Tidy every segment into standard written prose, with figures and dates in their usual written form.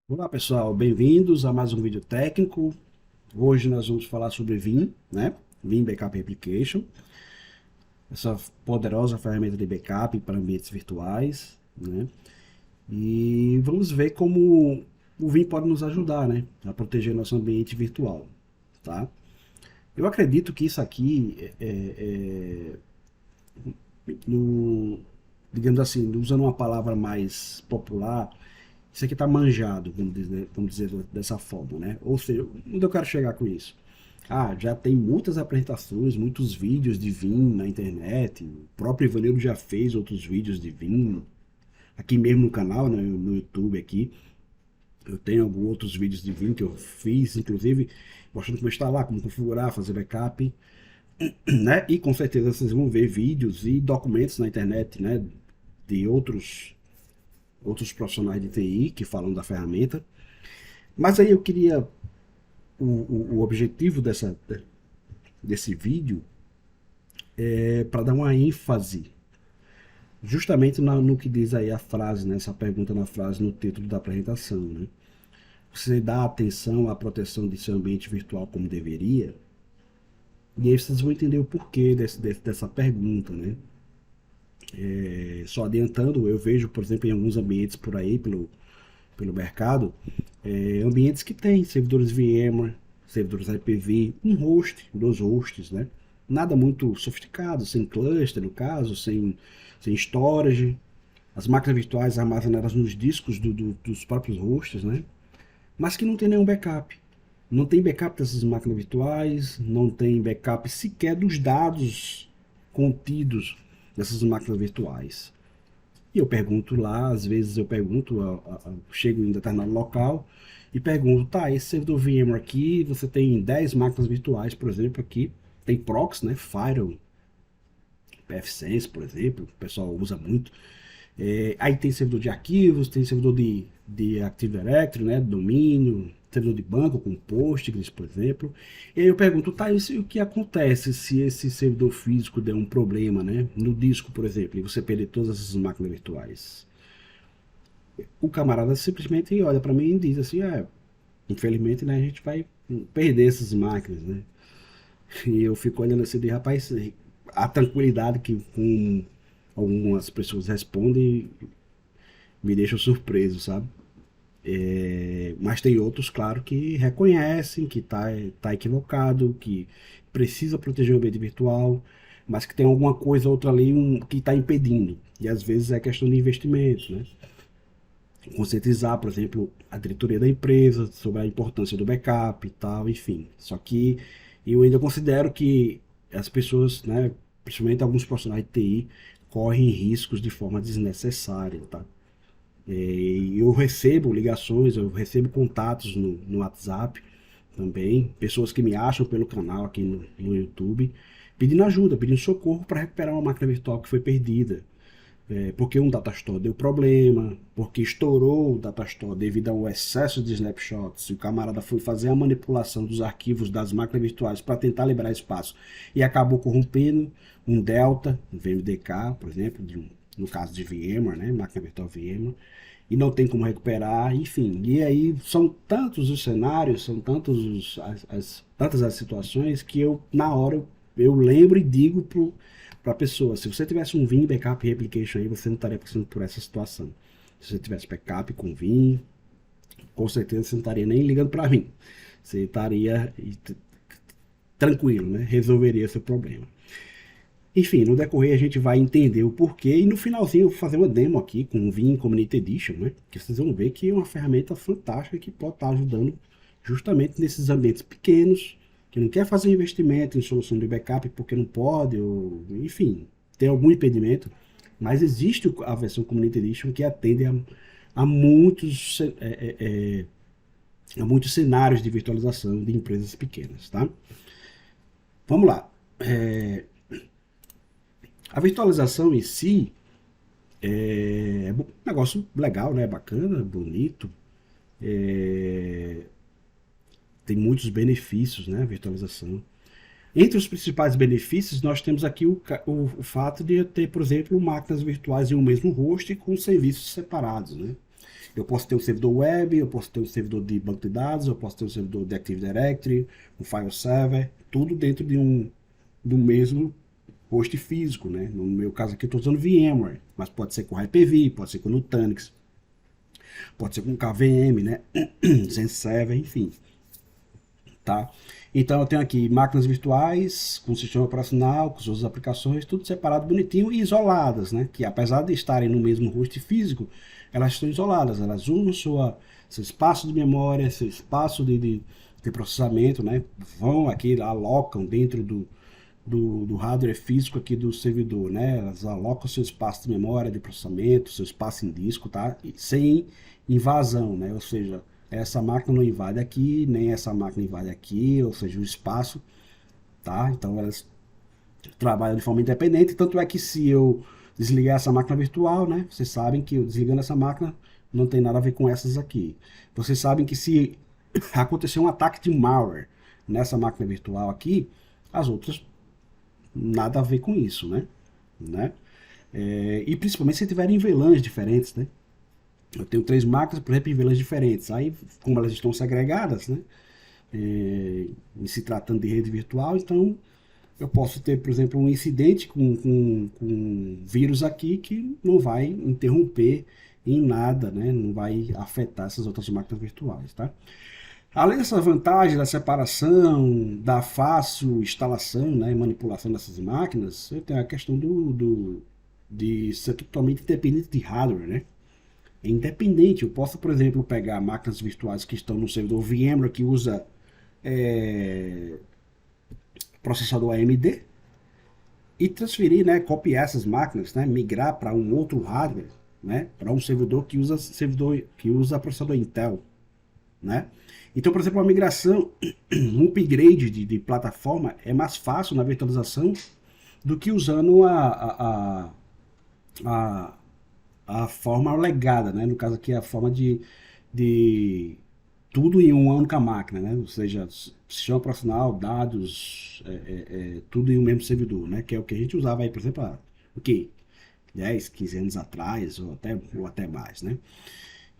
Olá pessoal, bem-vindos a mais um vídeo técnico. Hoje nós vamos falar sobre Vim, né? Vim Backup Application, essa poderosa ferramenta de backup para ambientes virtuais, né? E vamos ver como o Vim pode nos ajudar, né? A proteger nosso ambiente virtual, tá? Eu acredito que isso aqui no, digamos assim, usando uma palavra mais popular, isso aqui está manjado, vamos dizer dessa forma, né? Ou seja, onde eu quero chegar com isso? Ah, já tem muitas apresentações, muitos vídeos de Vim na internet. O próprio Ivanildo já fez outros vídeos de Vim. Aqui mesmo no canal, né, no YouTube aqui. Eu tenho alguns outros vídeos de Vim que eu fiz, inclusive, mostrando como instalar, como configurar, fazer backup, né? E com certeza vocês vão ver vídeos e documentos na internet, né? De outros profissionais de TI que falam da ferramenta. Mas aí eu queria, o objetivo desse vídeo é para dar uma ênfase justamente no que diz aí a frase, né? Essa pergunta na frase, no título da apresentação, né? Você dá atenção à proteção de seu ambiente virtual como deveria? E aí vocês vão entender o porquê dessa pergunta, né? Só adiantando, eu vejo, por exemplo, em alguns ambientes por aí, pelo mercado, ambientes que têm servidores VMware, servidores IPv, um host, dois hosts, né? Nada muito sofisticado, sem cluster no caso, sem storage, as máquinas virtuais armazenadas nos discos dos próprios hosts, né? Mas que não tem nenhum backup. Não tem backup dessas máquinas virtuais, não tem backup sequer dos dados contidos nessas máquinas virtuais. E eu pergunto lá, às vezes eu pergunto, chego em determinado local e pergunto, tá, esse servidor VMware aqui, você tem 10 máquinas virtuais, por exemplo, aqui, tem proxy, né, Firewall, pfSense, por exemplo, o pessoal usa muito. Aí tem servidor de arquivos, tem servidor de Active Directory, né, domínio, servidor de banco com Postgres, por exemplo. E aí eu pergunto, tá, e o que acontece se esse servidor físico der um problema, né, no disco, por exemplo, e você perder todas essas máquinas virtuais? O camarada simplesmente olha para mim e diz assim, infelizmente, né, a gente vai perder essas máquinas, né? E eu fico olhando assim de rapaz, a tranquilidade que com algumas pessoas respondem me deixa surpreso, sabe? Mas tem outros, claro, que reconhecem que tá equivocado, que precisa proteger o ambiente virtual, mas que tem alguma coisa outra ali que está impedindo. E às vezes é questão de investimento, né? Conscientizar, por exemplo, a diretoria da empresa sobre a importância do backup e tal, enfim. Só que eu ainda considero que as pessoas, né, principalmente alguns profissionais de TI, correm riscos de forma desnecessária, tá? Eu recebo ligações, eu recebo contatos no WhatsApp também, pessoas que me acham pelo canal aqui no YouTube, pedindo ajuda, pedindo socorro para recuperar uma máquina virtual que foi perdida. Porque um datastore deu problema, porque estourou o datastore devido ao excesso de snapshots, e o camarada foi fazer a manipulação dos arquivos das máquinas virtuais para tentar liberar espaço e acabou corrompendo um Delta, um VMDK, por exemplo, no caso de VMware, né, máquina virtual VMware, e não tem como recuperar, enfim. E aí são tantos os cenários, são tantas as situações que eu, na hora, eu lembro e digo para a pessoa, se você tivesse um Vim Backup Replication aí, você não estaria passando por essa situação. Se você tivesse backup com Vim, com certeza você não estaria nem ligando para mim. Você estaria tranquilo, né? Resolveria esse problema. Enfim, no decorrer a gente vai entender o porquê e no finalzinho eu vou fazer uma demo aqui com o Vim Community Edition, né? Que vocês vão ver que é uma ferramenta fantástica que pode estar ajudando justamente nesses ambientes pequenos, que não quer fazer investimento em solução de backup porque não pode, ou enfim, tem algum impedimento, mas existe a versão Community Edition que atende a muitos, a muitos cenários de virtualização de empresas pequenas, tá? Vamos lá. A virtualização em si é um negócio legal, né? Bacana, bonito. É, tem muitos benefícios, né? A virtualização. Entre os principais benefícios, nós temos aqui o fato de ter, por exemplo, máquinas virtuais em um mesmo host com serviços separados, né? Eu posso ter um servidor web, eu posso ter um servidor de banco de dados, eu posso ter um servidor de Active Directory, um file server, tudo dentro do mesmo host físico, né? No meu caso aqui eu estou usando VMware, mas pode ser com Hyper-V, pode ser com Nutanix, pode ser com KVM, né? ZenServer, enfim, tá? Então eu tenho aqui máquinas virtuais, com sistema operacional, com suas aplicações, tudo separado, bonitinho e isoladas, né? Que apesar de estarem no mesmo host físico, elas estão isoladas, elas usam seu espaço de memória, seu espaço de processamento, né? Vão aqui, alocam dentro do hardware físico aqui do servidor, né? Elas alocam seu espaço de memória, de processamento, seu espaço em disco, tá? E sem invasão, né? Ou seja, essa máquina não invade aqui, nem essa máquina invade aqui, ou seja, o espaço, tá? Então elas trabalham de forma independente, tanto é que se eu desligar essa máquina virtual, né? Vocês sabem que eu desligando essa máquina não tem nada a ver com essas aqui. Vocês sabem que se acontecer um ataque de malware nessa máquina virtual aqui, as outras nada a ver com isso, né? E principalmente se tiverem VLANs diferentes, né? Eu tenho 3 máquinas, por exemplo, em VLANs diferentes. Aí, como elas estão segregadas, né? Em se tratando de rede virtual, então eu posso ter, por exemplo, um incidente com vírus aqui que não vai interromper em nada, né? Não vai afetar essas outras máquinas virtuais, tá? Além dessa vantagem da separação, da fácil instalação, né, e manipulação dessas máquinas, eu tenho a questão de ser totalmente independente de hardware, né? É independente, eu posso, por exemplo, pegar máquinas virtuais que estão no servidor VMware que usa é, processador AMD e transferir, né, copiar essas máquinas, né, migrar para um outro hardware, né, para um servidor que usa processador Intel, né? Então, por exemplo, a migração, um upgrade de plataforma é mais fácil na virtualização do que usando a, a forma legada, né? No caso aqui, a forma de tudo em uma única máquina, né? Ou seja, sistema operacional, dados, tudo em um mesmo servidor, né? Que é o que a gente usava aí, por exemplo, o que 10, 15 anos atrás, ou até mais, né?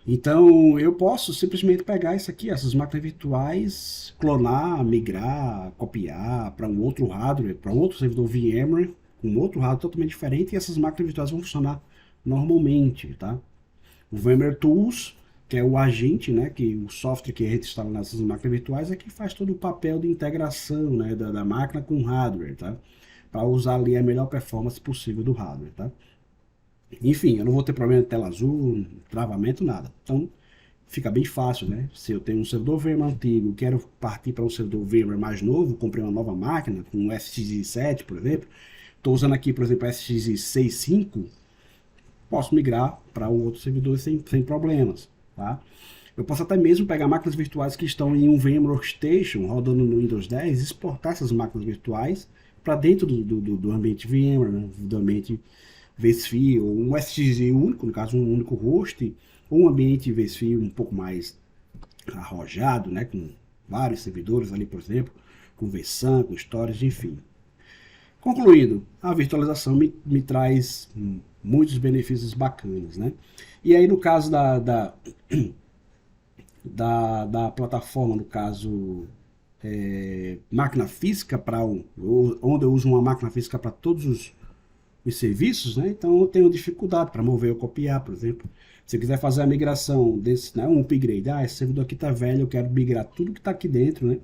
Então, eu posso simplesmente pegar isso aqui, essas máquinas virtuais, clonar, migrar, copiar para um outro hardware, para outro servidor VMware, com outro hardware totalmente diferente, e essas máquinas virtuais vão funcionar normalmente, tá? O VMware Tools, que é o agente, né, que o software que a gente instala nessas máquinas virtuais é que faz todo o papel de integração, né, da máquina com o hardware, tá? Para usar ali a melhor performance possível do hardware, tá? Enfim, eu não vou ter problema de tela azul, travamento, nada. Então, fica bem fácil, né? Se eu tenho um servidor VMware antigo, quero partir para um servidor VMware mais novo, comprei uma nova máquina, com um SXI 7, por exemplo. Estou usando aqui, por exemplo, SXI 6.5, posso migrar para um outro servidor sem problemas, tá? Eu posso até mesmo pegar máquinas virtuais que estão em um VMware Workstation, rodando no Windows 10, exportar essas máquinas virtuais para dentro do ambiente VMware, né? Do ambiente vSphere, ou um SXI único, no caso um único host, ou um ambiente vSphere um pouco mais arrojado, né, com vários servidores ali, por exemplo, com vSAN, com storage, enfim. Concluindo, a virtualização me traz muitos benefícios bacanas, né? E aí no caso da plataforma, no caso máquina física, onde eu uso uma máquina física para todos os serviços, né? Então eu tenho dificuldade para mover ou copiar, por exemplo. Se eu quiser fazer a migração desse, né, um upgrade, esse servidor aqui está velho, eu quero migrar tudo que está aqui dentro, né,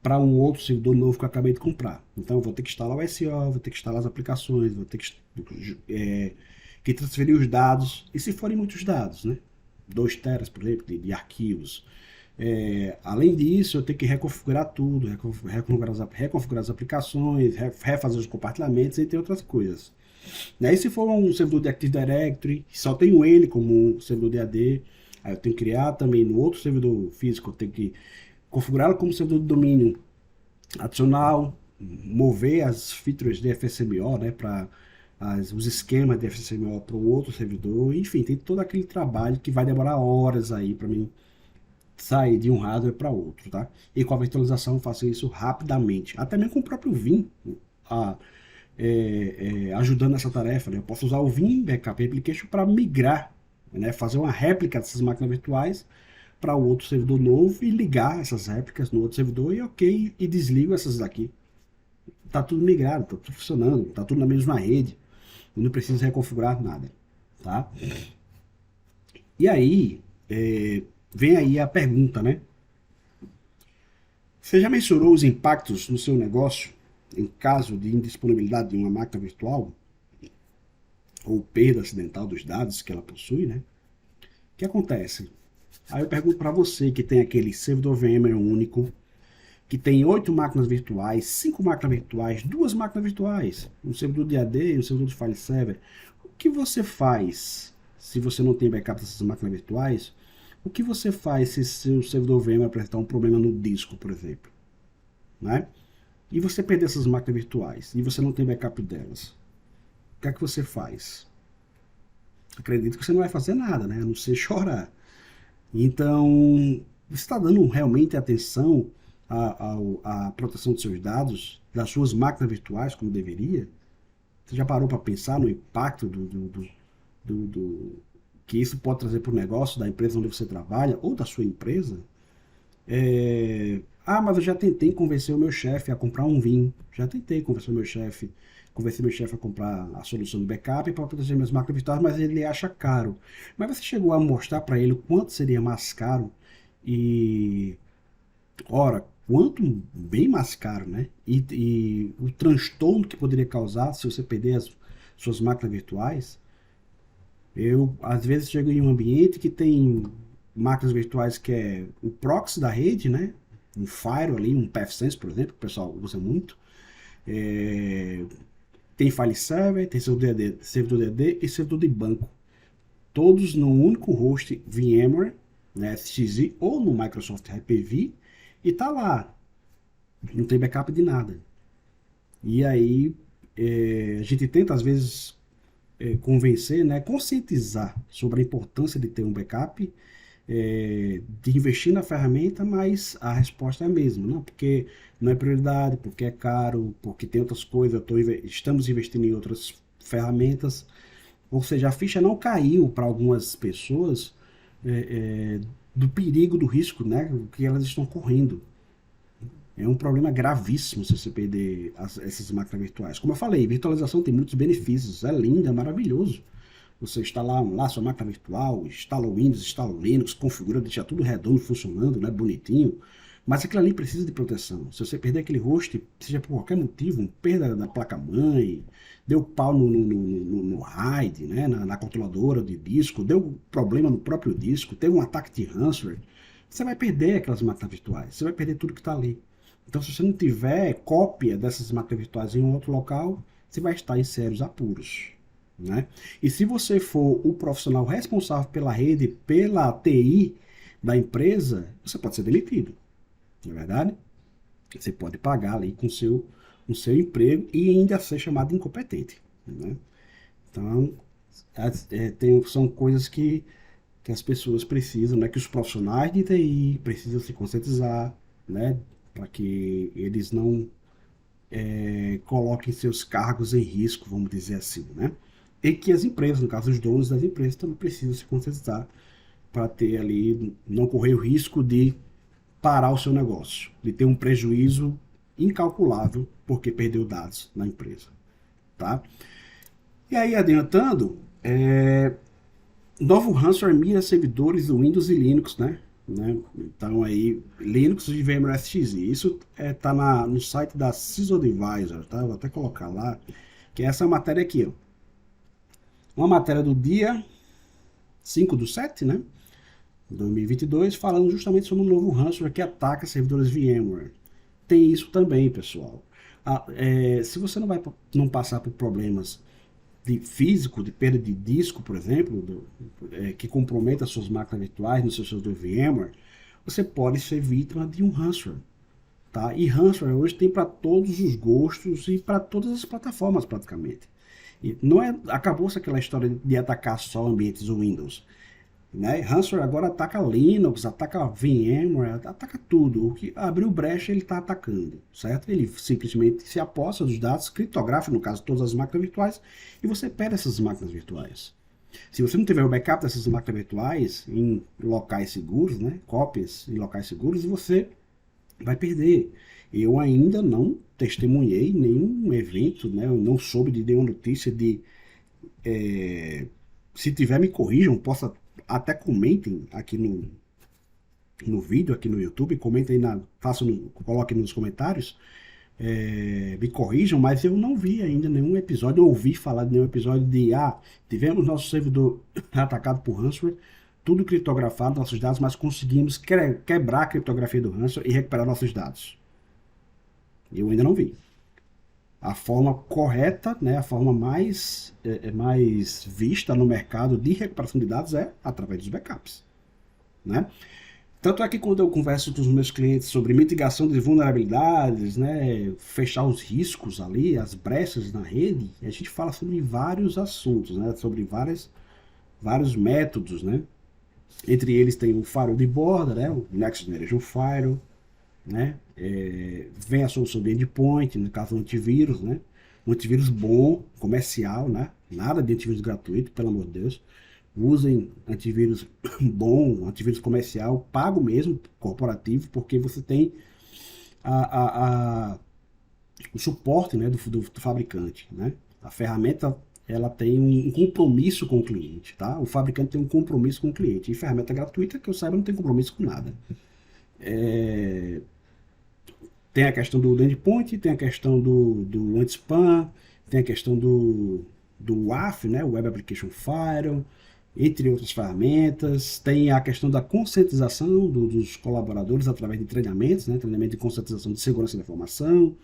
para um outro servidor novo que eu acabei de comprar. Então eu vou ter que instalar o SO, vou ter que instalar as aplicações, vou ter que transferir os dados, e se forem muitos dados, né, 2 teras, por exemplo, de arquivos. Além disso, eu tenho que reconfigurar tudo, reconfigurar as aplicações, refazer os compartilhamentos, entre outras coisas. E se for um servidor de Active Directory, só tenho ele como um servidor de AD, aí eu tenho que criar também no outro servidor físico, eu tenho que configurá-lo como servidor de domínio adicional, mover as features de FSMO, né, para os esquemas de FSMO para o outro servidor, enfim, tem todo aquele trabalho que vai demorar horas aí para mim sair de um hardware para outro, tá? E com a virtualização eu faço isso rapidamente, até mesmo com o próprio Vim, ajudando nessa tarefa, né? Eu posso usar o Vim Backup Application para migrar né? Fazer uma réplica dessas máquinas virtuais para o outro servidor novo e ligar essas réplicas no outro servidor e ok, e desligo essas daqui. Tá tudo migrado, tá tudo funcionando, tá tudo na mesma rede, eu não preciso reconfigurar nada, tá? E aí, vem aí a pergunta, né? Você já mensurou os impactos no seu negócio em caso de indisponibilidade de uma máquina virtual ou perda acidental dos dados que ela possui, né? O que acontece? Aí eu pergunto para você que tem aquele servidor VMware único, que tem 8 máquinas virtuais, 5 máquinas virtuais, 2 máquinas virtuais, um servidor de AD e um servidor de file server. O que você faz se você não tem backup dessas máquinas virtuais? O que você faz se seu servidor VMware apresentar um problema no disco, por exemplo? Né? E você perder essas máquinas virtuais e você não tem backup delas? O que é que você faz? Acredito que você não vai fazer nada, né? A não ser chorar. Então, você está dando realmente atenção à proteção dos seus dados, das suas máquinas virtuais, como deveria? Você já parou para pensar no impacto que isso pode trazer para o negócio da empresa onde você trabalha ou da sua empresa? Mas eu já tentei convencer o meu chefe a comprar um vinho. Já tentei convencer meu chefe a comprar a solução de backup para proteger minhas máquinas virtuais, mas ele acha caro. Mas você chegou a mostrar para ele o quanto seria mais caro e, ora, quanto bem mais caro, né? E o transtorno que poderia causar se você perder as suas máquinas virtuais. Eu, às vezes, chego em um ambiente que tem máquinas virtuais que é o proxy da rede, né? Um firewall ali, um PathSense, por exemplo, que o pessoal usa muito. Tem file server, tem servidor de AD e servidor de banco. Todos no único host VMware, né, SXI ou no Microsoft Hyper-V, e tá lá. Não tem backup de nada. E aí a gente tenta às vezes convencer, né, conscientizar sobre a importância de ter um backup, de investir na ferramenta, mas a resposta é a mesma, não? Porque não é prioridade, porque é caro, porque tem outras coisas, estamos investindo em outras ferramentas, ou seja, a ficha não caiu para algumas pessoas do perigo, do risco, né, que elas estão correndo. É um problema gravíssimo se você perder essas máquinas virtuais. Como eu falei, virtualização tem muitos benefícios, é lindo, é maravilhoso. Você instala lá sua máquina virtual, instala o Windows, instala o Linux, configura, deixa tudo redondo, funcionando, né, bonitinho. Mas aquilo ali precisa de proteção. Se você perder aquele host, seja por qualquer motivo, perda da placa-mãe, deu pau no RAID, né, na controladora de disco, deu problema no próprio disco, teve um ataque de ransomware, você vai perder aquelas máquinas virtuais, você vai perder tudo que está ali. Então, se você não tiver cópia dessas máquinas virtuais em um outro local, você vai estar em sérios apuros, né? E se você for o profissional responsável pela rede, pela TI da empresa, você pode ser demitido, não é verdade? Você pode pagar ali com o seu emprego e ainda ser chamado de incompetente, né? Então, são coisas que as pessoas precisam, né? Que os profissionais de TI precisam se conscientizar, né? Para que eles não coloquem seus cargos em risco, vamos dizer assim, né? E que as empresas, no caso os donos das empresas, também precisam se conscientizar para ter ali, não correr o risco de parar o seu negócio, de ter um prejuízo incalculável porque perdeu dados na empresa, tá? E aí, adiantando, novo ransomware mira servidores do Windows e Linux, né? Então aí, Linux de VMware SXI. Isso tá no site da CISO Advisor, tá? Vou até colocar lá, que é essa matéria aqui, ó. Uma matéria do dia 5/7, né? 2022, falando justamente sobre um novo ransomware que ataca servidores VMware. Tem isso também, pessoal. Se você não passar por problemas de físico, de perda de disco, por exemplo, que comprometa suas máquinas virtuais no seu servidor VMware, você pode ser vítima de um ransomware. Tá? E ransomware hoje tem para todos os gostos e para todas as plataformas praticamente. E não acabou-se aquela história de atacar só ambientes Windows. Né? Ransomware agora ataca Linux, ataca VMware, ataca tudo. O que abriu brecha ele está atacando, certo? Ele simplesmente se aposta dos dados, criptografa, no caso, todas as máquinas virtuais, e você perde essas máquinas virtuais. Se você não tiver o backup dessas máquinas virtuais em locais seguros, né, cópias em locais seguros, você vai perder. Eu ainda não testemunhei nenhum evento, né, eu não soube de nenhuma notícia de... Se tiver, me corrijam, possa até comentem aqui no vídeo, aqui no YouTube, comentem coloquem nos comentários, me corrijam, mas eu não vi ainda nenhum episódio, eu ouvi falar de nenhum episódio de, tivemos nosso servidor atacado por ransomware, tudo criptografado, nossos dados, mas conseguimos quebrar a criptografia do ransomware e recuperar nossos dados. Eu ainda não vi. A forma correta, né, a forma mais vista no mercado de recuperação de dados é através dos backups, né? Tanto é que quando eu converso com os meus clientes sobre mitigação de vulnerabilidades, né, fechar os riscos ali, as brechas na rede, a gente fala sobre vários assuntos, né, sobre vários métodos, né. Entre eles tem o firewall de borda, né, o Next Generation Firewall, né, vem a solução de endpoint, no caso do antivírus, né, um antivírus bom, comercial, né, nada de antivírus gratuito, pelo amor de Deus. Usem antivírus bom, antivírus comercial, pago mesmo, corporativo, porque você tem o suporte, né, do fabricante, né? A ferramenta, ela tem um compromisso com o cliente, tá? O fabricante tem um compromisso com o cliente. E ferramenta gratuita, que eu saiba, não tem compromisso com nada. Tem a questão do endpoint, tem a questão do anti-spam, tem a questão do WAF, né, Web Application Firewall, entre outras ferramentas. Tem a questão da conscientização dos colaboradores através de treinamentos, né, treinamento de conscientização de segurança da informação.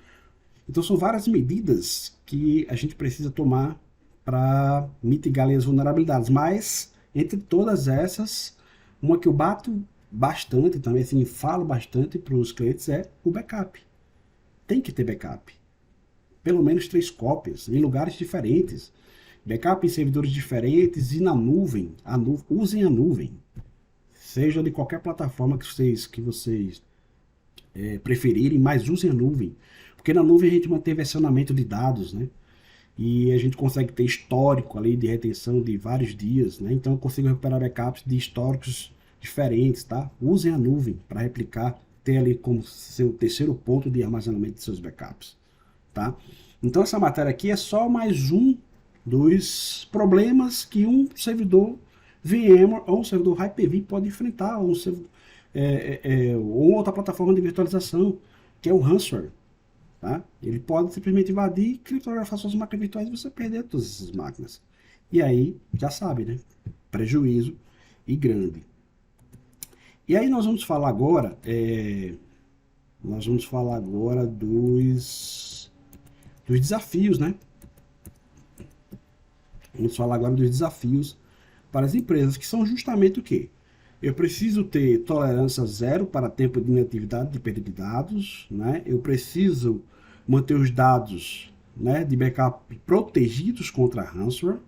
Então são várias medidas que a gente precisa tomar para mitigar ali as vulnerabilidades. Mas entre todas essas, uma que eu bato bastante também, assim, falo bastante para os clientes é o backup. Tem que ter backup. Pelo menos 3 cópias, em lugares diferentes. Backup em servidores diferentes e na nuvem. Usem a nuvem. Seja de qualquer plataforma que vocês preferirem, mas usem a nuvem. Porque na nuvem a gente mantém versionamento de dados, né? E a gente consegue ter histórico ali de retenção de vários dias, né? Então eu consigo recuperar backups de históricos diferentes, tá? Usem a nuvem para replicar, ter ali como seu terceiro ponto de armazenamento de seus backups, tá? Então essa matéria aqui é só mais um dos problemas que um servidor VMware ou um servidor Hyper-V pode enfrentar, ou outra plataforma de virtualização, que é o ransomware. Tá? Ele pode simplesmente invadir, criptografar suas máquinas virtuais e você perder todas essas máquinas. E aí, já sabe, né? Prejuízo e grande. E aí nós vamos falar agora, dos desafios, né? Vamos falar agora dos desafios para as empresas, que são justamente o quê? Eu preciso ter tolerância zero para tempo de inatividade de perda de dados, né? Eu preciso manter os dados, né, de backup protegidos contra ransomware,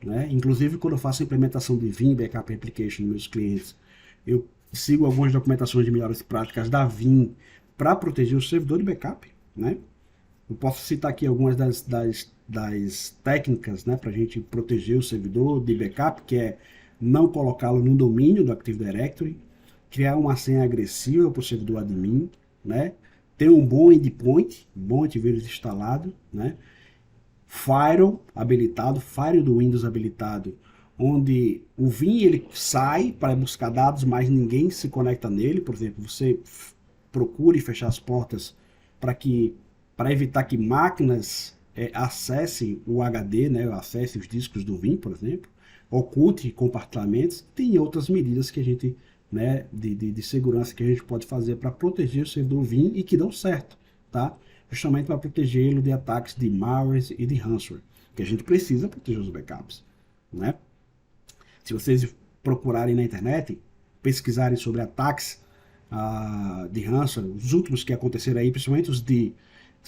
né? Inclusive, quando eu faço a implementação de Vim Backup Application nos meus clientes, eu sigo algumas documentações de melhores práticas da Vim para proteger o servidor de backup, né? Eu posso citar aqui algumas das técnicas, né, para a gente proteger o servidor de backup, que é não colocá-lo no domínio do Active Directory, criar uma senha agressiva para o servidor admin, né, ter um bom endpoint, bom antivírus instalado, né, firewall habilitado, firewall do Windows habilitado, onde o Vim ele sai para buscar dados, mas ninguém se conecta nele. Por exemplo, você procure fechar as portas para evitar que máquinas acessem o HD, né, acessem os discos do Vim, por exemplo, oculte compartilhamentos. Tem outras medidas que a gente, né, de segurança que a gente pode fazer para proteger o servidor Vim e que dão certo, tá? Justamente para protegê-lo de ataques de malware e de ransomware, que a gente precisa proteger os backups, né? Se vocês procurarem na internet, pesquisarem sobre ataques de ransomware, os últimos que aconteceram aí, principalmente os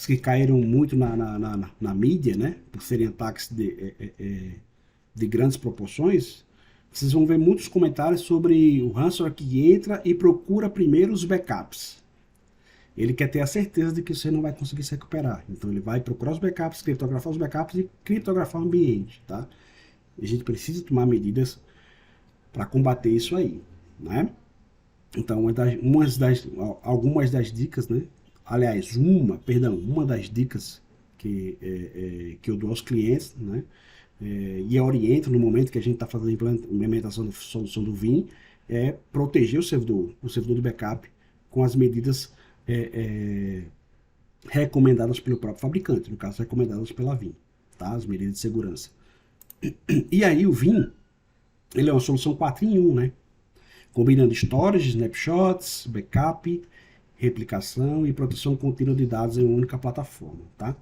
que caíram muito na mídia, né, por serem ataques de grandes proporções, vocês vão ver muitos comentários sobre o ransomware que entra e procura primeiro os backups. Ele quer ter a certeza de que você não vai conseguir se recuperar. Então ele vai procurar os backups, criptografar os backups e criptografar o ambiente, tá? A gente precisa tomar medidas para combater isso aí, né? Então, algumas das dicas, né? Aliás, uma das dicas que eu dou aos clientes, né? E oriento no momento que a gente está fazendo a implementação da solução do Vim, é proteger o servidor de backup com as medidas recomendadas pelo próprio fabricante, no caso, recomendadas pela Vim, tá? As medidas de segurança. E aí o Vim, ele é uma solução 4 em 1, né? Combinando storage, snapshots, backup, replicação e proteção contínua de dados em uma única plataforma, tá?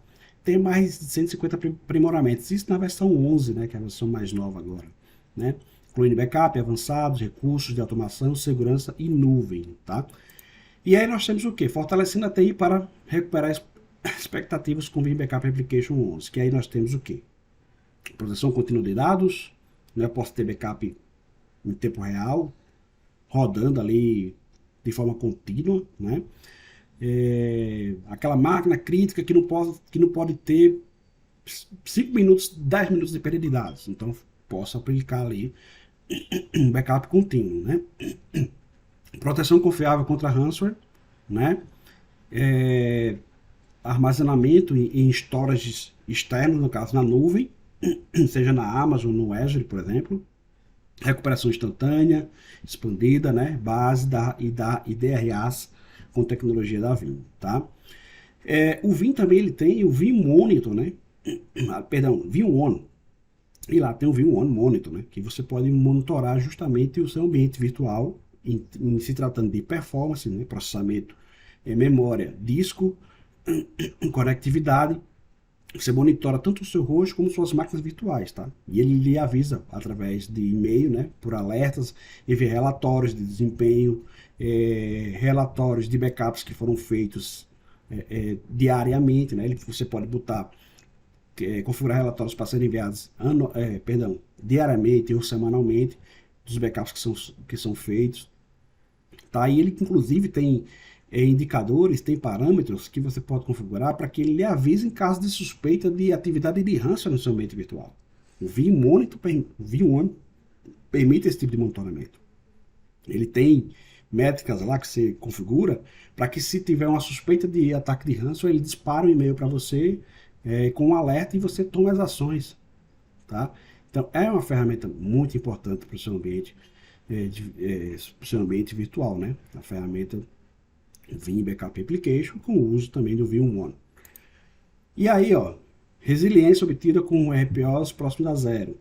Tem mais de 150 aprimoramentos, isso na versão 11, né, que é a versão mais nova agora, né? Incluindo backup avançados, recursos de automação, segurança e nuvem, tá? E aí nós temos o quê? Fortalecendo a TI para recuperar expectativas com Vim Backup Application 11, que aí nós temos o quê? Proteção contínua de dados, né? Eu posso ter backup em tempo real, rodando ali de forma contínua, né? Aquela máquina crítica que não pode ter 5 minutos, 10 minutos de perda de dados. Então, posso aplicar ali um backup contínuo, né? Proteção confiável contra ransomware, né? Armazenamento em storage externo, no caso na nuvem, seja na Amazon, no Azure, por exemplo. Recuperação instantânea, expandida, né? Base e DRAs com tecnologia da Vim, tá? O Vim também ele tem o Vim Monitor, né? Perdão, Vim One. E lá tem o Vim One Monitor, né? Que você pode monitorar justamente o seu ambiente virtual em se tratando de performance, né? Processamento, memória, disco, conectividade. Você monitora tanto o seu rosto como suas máquinas virtuais, tá? E ele lhe avisa através de e-mail, né? Por alertas, envia relatórios de desempenho, relatórios de backups que foram feitos diariamente, né? Você pode botar, configurar relatórios para serem enviados diariamente ou semanalmente dos backups que são feitos, tá? E ele inclusive tem indicadores, tem parâmetros que você pode configurar para que ele lhe avise em caso de suspeita de atividade de ransomware no seu ambiente virtual. O Vim permite esse tipo de monitoramento. Ele tem métricas lá que você configura para que, se tiver uma suspeita de ataque de ransomware, ele dispara um e-mail para você com um alerta e você toma as ações, tá? Então é uma ferramenta muito importante para o seu ambiente, pro seu ambiente virtual, né? A ferramenta Vim Backup Application, com o uso também do Vim One. E aí, ó, resiliência obtida com RPOs próximo da zero.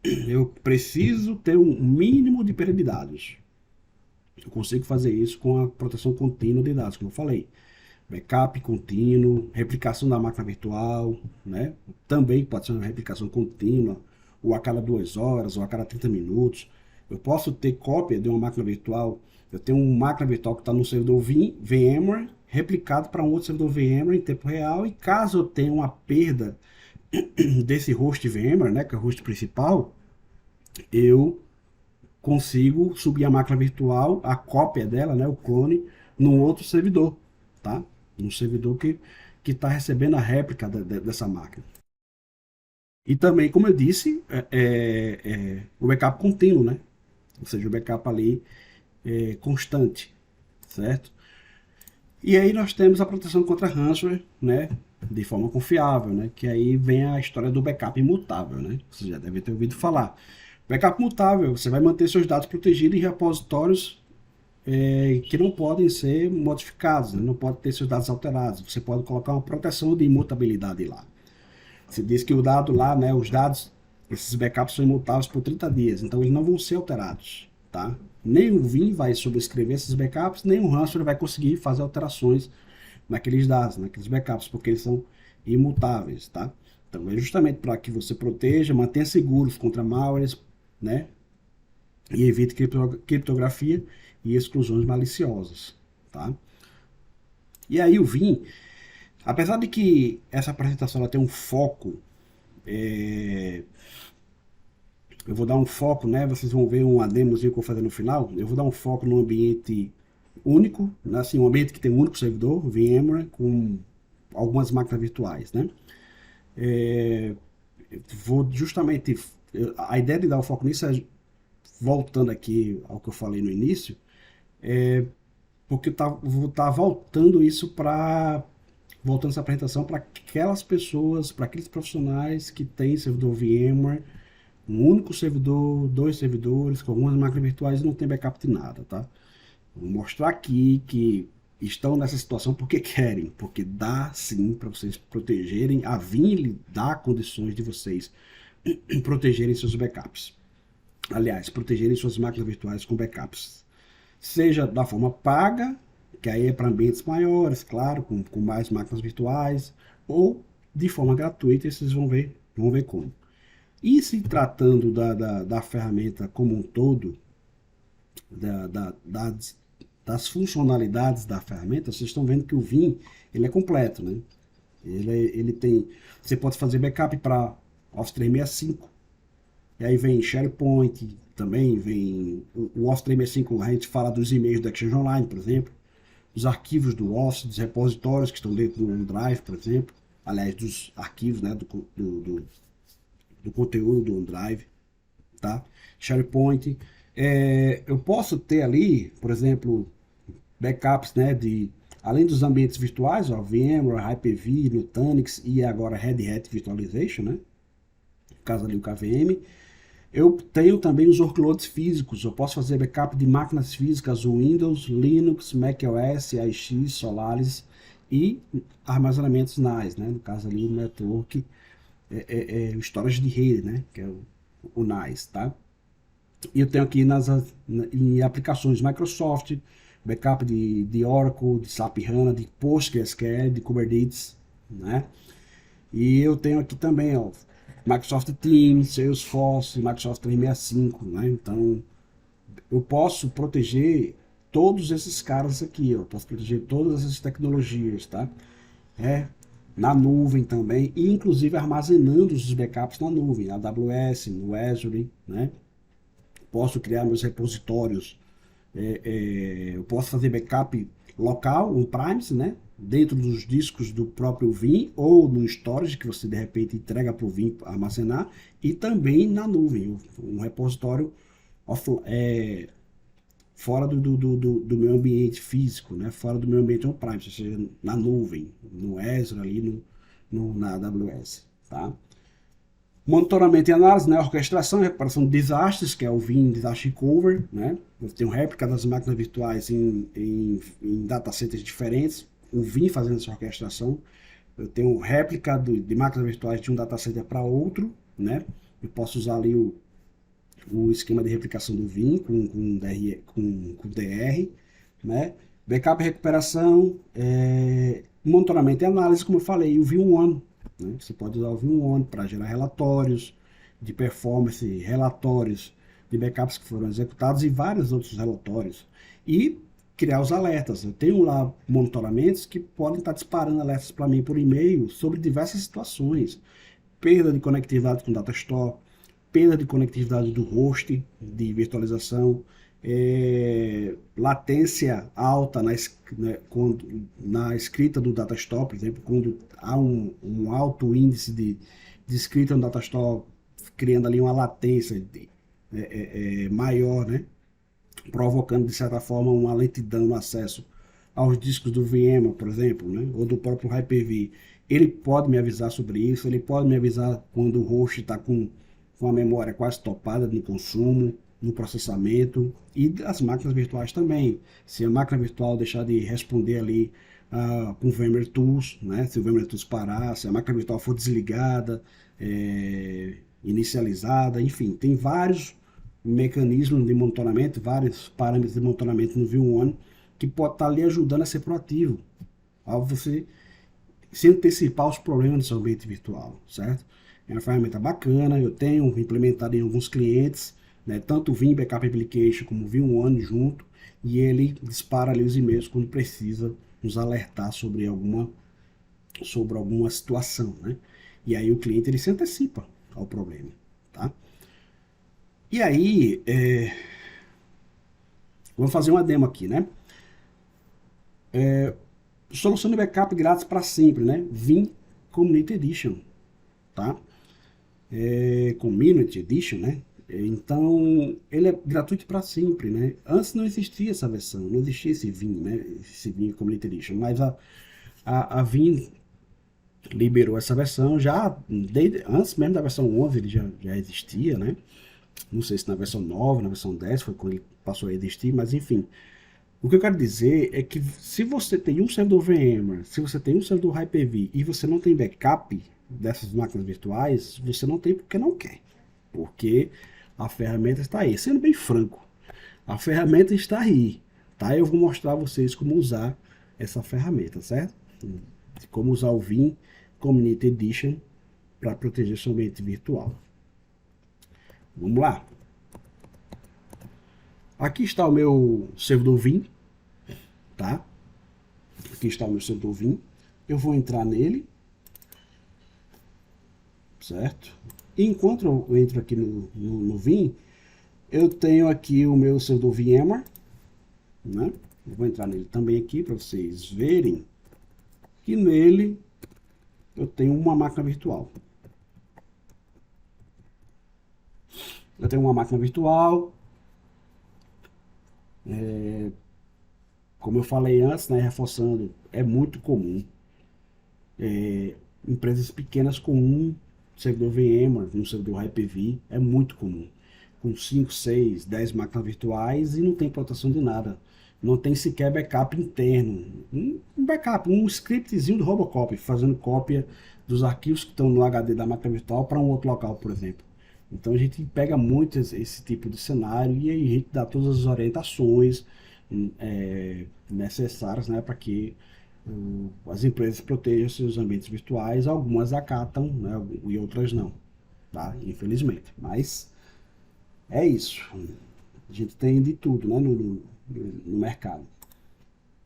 Eu preciso ter um mínimo de perda de dados. Eu consigo fazer isso com a proteção contínua de dados, como eu falei. Backup contínuo, replicação da máquina virtual, né? Também pode ser uma replicação contínua, ou a cada 2 horas, ou a cada 30 minutos. Eu posso ter cópia de uma máquina virtual. Eu tenho uma máquina virtual que está no servidor VMware, replicado para um outro servidor VMware em tempo real, e caso eu tenha uma perda desse host VMware, né, que é o host principal, eu consigo subir a máquina virtual, a cópia dela, né, o clone, num outro servidor, tá? Um servidor que está recebendo a réplica dessa máquina. E também, como eu disse, o backup contínuo, né? Ou seja, o backup ali constante, certo? E aí nós temos a proteção contra ransomware, né? De forma confiável, né? Que aí vem a história do backup imutável, né? Você já deve ter ouvido falar. Backup mutável, você vai manter seus dados protegidos em repositórios que não podem ser modificados, né? Não pode ter seus dados alterados. Você pode colocar uma proteção de imutabilidade lá. Você diz que o dado lá, né, os dados, esses backups são imutáveis por 30 dias, então eles não vão ser alterados, tá? Nem o Vim vai sobrescrever esses backups, nem o ransomware vai conseguir fazer alterações naqueles dados, naqueles backups, porque eles são imutáveis, tá? Então é justamente para que você proteja, mantenha seguros contra malwares, né? E evite criptografia e exclusões maliciosas, tá? E aí o Vim, apesar de que essa apresentação ela tem um foco, eu vou dar um foco, né? Vocês vão ver uma demozinha que eu vou fazer no final. Eu vou dar um foco num ambiente único, né? Assim, um ambiente que tem um único servidor, VMware, com algumas máquinas virtuais, né? Vou justamente a ideia de dar o foco nisso é, voltando aqui ao que eu falei no início, porque vou estar voltando isso para voltando essa apresentação para aquelas pessoas, para aqueles profissionais que têm servidor VMware, um único servidor, dois servidores, com algumas máquinas virtuais e não tem backup de nada, tá? Vou mostrar aqui que estão nessa situação porque querem, porque dá sim para vocês protegerem, a Vim lhe dá condições de vocês protegerem seus backups. Aliás, protegerem suas máquinas virtuais com backups. Seja da forma paga, que aí é para ambientes maiores, claro, com mais máquinas virtuais, ou de forma gratuita, e vocês vão ver como. E se tratando da ferramenta como um todo, da, da, das, das funcionalidades da ferramenta, vocês estão vendo que o Vim ele é completo, né? Ele tem, você pode fazer backup para Office 365, e aí vem SharePoint, também vem o Office 365, a gente fala dos e-mails do Exchange Online, por exemplo, os arquivos do Office, dos repositórios que estão dentro do OneDrive, por exemplo, aliás, dos arquivos, né, do conteúdo do OneDrive, tá? SharePoint. Eu posso ter ali, por exemplo, backups, né, além dos ambientes virtuais, ó, VMware, Hyper-V, Nutanix e agora Red Hat Virtualization, né? No caso ali o KVM. Eu tenho também os workloads físicos. Eu posso fazer backup de máquinas físicas, Windows, Linux, macOS, AIX, Solaris e armazenamentos NAS, né? No caso ali o network, o storage de rede, né? Que é o NAS, tá? E eu tenho aqui em aplicações Microsoft, backup de Oracle, de SAP HANA, de PostgreSQL, de Kubernetes, né? E eu tenho aqui também, ó, Microsoft Teams, Salesforce, Microsoft 365, né? Então, eu posso proteger todos esses caras aqui, eu posso proteger todas essas tecnologias, tá? Na nuvem também, e inclusive armazenando os backups na nuvem, na AWS, no Azure, né? Posso criar meus repositórios, eu posso fazer backup local, on-premise, né? Dentro dos discos do próprio Vim ou no storage que você de repente entrega para o Vim armazenar, e também na nuvem, um repositório fora do meu ambiente físico, né? Fora do meu ambiente on-premise, ou seja, na nuvem, no Azure ali, na AWS, tá? Monitoramento e análise, né? Orquestração e recuperação de desastres, que é o Vim Disaster Recovery, né? Eu tenho réplica das máquinas virtuais em datacenters diferentes, o Vim fazendo essa orquestração. Eu tenho réplica de máquinas virtuais de um datacenter para outro, né? Eu posso usar ali o esquema de replicação do Vim com DR, né? Backup e recuperação, monitoramento e análise, como eu falei, o Vim1, né? Você pode usar o Vim1 para gerar relatórios de performance, relatórios de backups que foram executados e vários outros relatórios. E criar os alertas. Eu tenho lá monitoramentos que podem estar disparando alertas para mim por e-mail sobre diversas situações. Perda de conectividade com Datastore, perda de conectividade do host de virtualização, latência alta na escrita do Datastore, por exemplo, quando há um alto índice de escrita no Datastore, criando ali uma latência maior, né? Provocando de certa forma uma lentidão no acesso aos discos do VMware, por exemplo, né? Ou do próprio Hyper-V. Ele pode me avisar sobre isso, ele pode me avisar quando o host está com a memória quase topada no consumo, no processamento, e as máquinas virtuais também. Se a máquina virtual deixar de responder ali com o VMware Tools, né? Se o VMware Tools parar, se a máquina virtual for desligada, inicializada, enfim, tem vários mecanismos de monitoramento, vários parâmetros de monitoramento no Vim1 que pode estar lhe ajudando a ser proativo, ao você se antecipar os problemas do seu ambiente virtual, certo? É uma ferramenta bacana, eu tenho implementado em alguns clientes, né, tanto o Vim Backup Application como o Vim1 junto, e ele dispara ali os e-mails quando precisa nos alertar sobre alguma situação, né? E aí o cliente ele se antecipa ao problema, tá? E aí, vou fazer uma demo aqui, né? Solução de backup grátis para sempre, né? Vim Community Edition, tá? Community Edition, né? Então, ele é gratuito para sempre, né? Antes não existia essa versão, não existia esse Vim, né? Esse Vim Community Edition, mas a Vim liberou essa versão já, antes mesmo da versão 11 ele já existia, né? Não sei se na versão 9, na versão 10 foi quando ele passou a existir, mas enfim. O que eu quero dizer é que se você tem um servidor VMware, se você tem um servidor Hyper-V e você não tem backup dessas máquinas virtuais, você não tem porque não quer. Porque a ferramenta está aí. Sendo bem franco, a ferramenta está aí. Tá? Eu vou mostrar a vocês como usar essa ferramenta, certo? Como usar o Vim Community Edition para proteger seu ambiente virtual. Vamos lá. Aqui está o meu servidor Vim, tá? Aqui está o meu servidor Vim. Eu vou entrar nele, certo? E enquanto eu entro aqui no Vim, eu tenho aqui o meu servidor VMware, né? Eu vou entrar nele também aqui para vocês verem que nele eu tenho uma máquina virtual. Eu tenho uma máquina virtual, como eu falei antes, né, reforçando, é muito comum empresas pequenas com um servidor VMware, um servidor Hyper-V, é muito comum. Com 5, 6, 10 máquinas virtuais e não tem proteção de nada. Não tem sequer backup interno. Um backup, um scriptzinho do Robocop, fazendo cópia dos arquivos que estão no HD da máquina virtual para um outro local, por exemplo. Então a gente pega muito esse tipo de cenário e aí a gente dá todas as orientações necessárias, né, para que as empresas protejam seus ambientes virtuais. Algumas acatam, né, e outras não, tá? Infelizmente. Mas é isso. A gente tem de tudo, né, no mercado.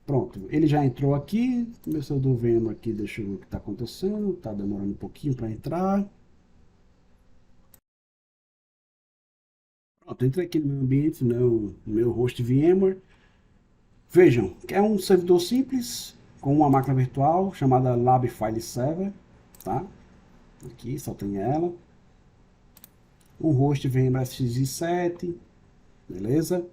Pronto, ele já entrou aqui. Começou do vendo aqui, deixa eu ver o que está acontecendo. Está demorando um pouquinho para entrar. Pronto, entrei aqui no meu ambiente, no meu host VMware. Vejam, é um servidor simples com uma máquina virtual chamada Lab File Server, tá? Aqui só tem ela. O host VMware FXi7, beleza?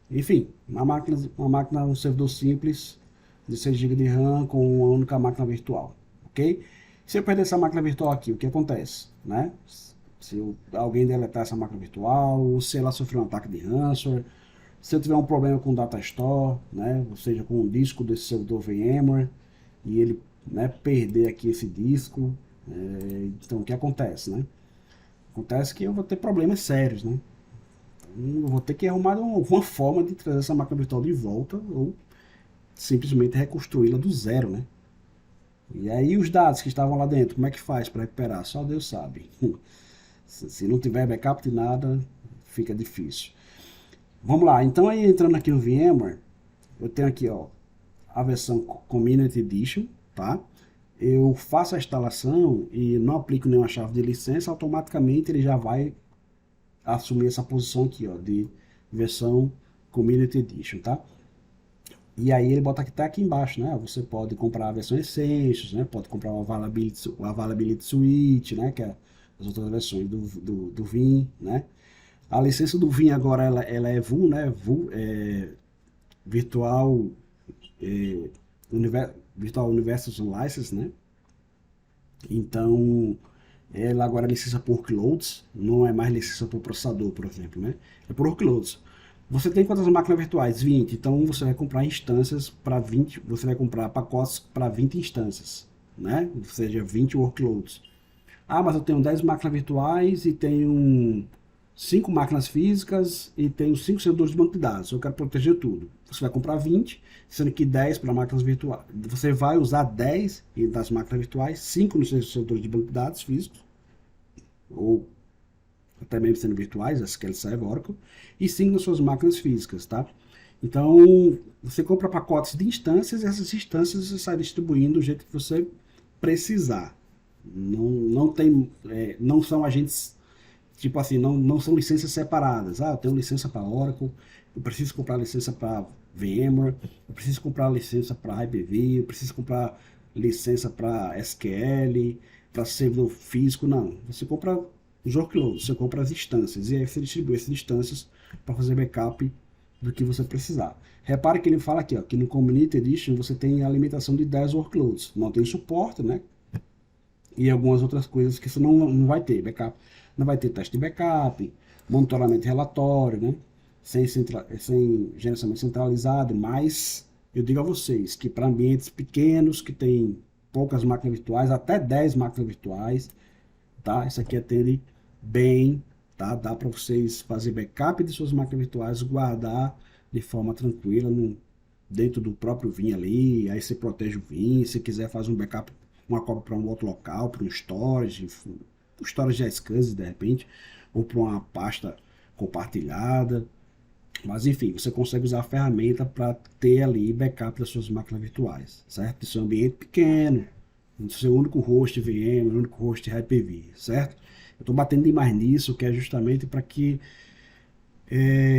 Enfim, um servidor simples de 6 GB de RAM com uma única máquina virtual, ok? Se eu perder essa máquina virtual aqui, o que acontece, né? Se alguém deletar essa máquina virtual, ou se ela sofrer um ataque de ransomware, se eu tiver um problema com o data store, né, ou seja, com o disco desse servidor VMware, e ele, né, perder aqui esse disco, então o que acontece, né? Acontece que eu vou ter problemas sérios, né? Então, eu vou ter que arrumar alguma forma de trazer essa máquina virtual de volta ou simplesmente reconstruí-la do zero, né? E aí os dados que estavam lá dentro, como é que faz para recuperar? Só Deus sabe. Se não tiver backup de nada, fica difícil. Vamos lá, então aí entrando aqui no VMware, eu tenho aqui ó, a versão Community Edition, tá? Eu faço a instalação e não aplico nenhuma chave de licença, automaticamente ele já vai assumir essa posição aqui, ó, de versão Community Edition, tá? E aí ele bota que tá aqui embaixo, né? Você pode comprar a versão Essentials, né? Pode comprar o Availability Suite, né? Que é as outras versões do Vim, né? A licença do Vim agora ela é VU, né? VU é Virtual, é, Virtual Universal License, né? Então, ela agora é licença por workloads, não é mais licença por processador, por exemplo, né? É por workloads. Você tem quantas máquinas virtuais? 20. Então, você vai comprar instâncias para 20, você vai comprar pacotes para 20 instâncias, né? Ou seja, 20 workloads. Ah, mas eu tenho 10 máquinas virtuais e tenho 5 máquinas físicas e tenho 5 servidores de banco de dados. Eu quero proteger tudo. Você vai comprar 20, sendo que 10 para máquinas virtuais. Você vai usar 10 das máquinas virtuais, 5 nos seus servidores de banco de dados físicos, ou até mesmo sendo virtuais, SQL Server, Oracle, e 5 nas suas máquinas físicas, tá? Então, você compra pacotes de instâncias e essas instâncias você sai distribuindo do jeito que você precisar. Não tem, não são agentes, tipo assim, não são licenças separadas. Ah, eu tenho licença para Oracle, eu preciso comprar licença para VMware, eu preciso comprar licença para Hyper-V, eu preciso comprar licença para SQL. para servidor físico, não. Você compra os workloads, você compra as instâncias, e aí você distribui essas instâncias para fazer backup do que você precisar. Repare que ele fala aqui, ó, que no Community Edition você tem a limitação de 10 workloads. Não tem suporte, né? E algumas outras coisas que você não vai ter. Backup, não vai ter teste de backup, monitoramento de relatório, né? Sem gerenciamento centralizado, mas eu digo a vocês que para ambientes pequenos, que tem poucas máquinas virtuais, até 10 máquinas virtuais, tá? Isso aqui atende bem, tá? Dá para vocês fazer backup de suas máquinas virtuais, guardar de forma tranquila dentro do próprio Vim ali, aí você protege o Vim, se quiser faz um backup, uma cópia para um outro local, para um storage, um storage de SCSI de repente, ou para uma pasta compartilhada, mas enfim, você consegue usar a ferramenta para ter ali backup das suas máquinas virtuais, certo? Do seu ambiente pequeno, do seu único host VM, único host Hyper-V, certo? Eu estou batendo demais nisso, que é justamente para que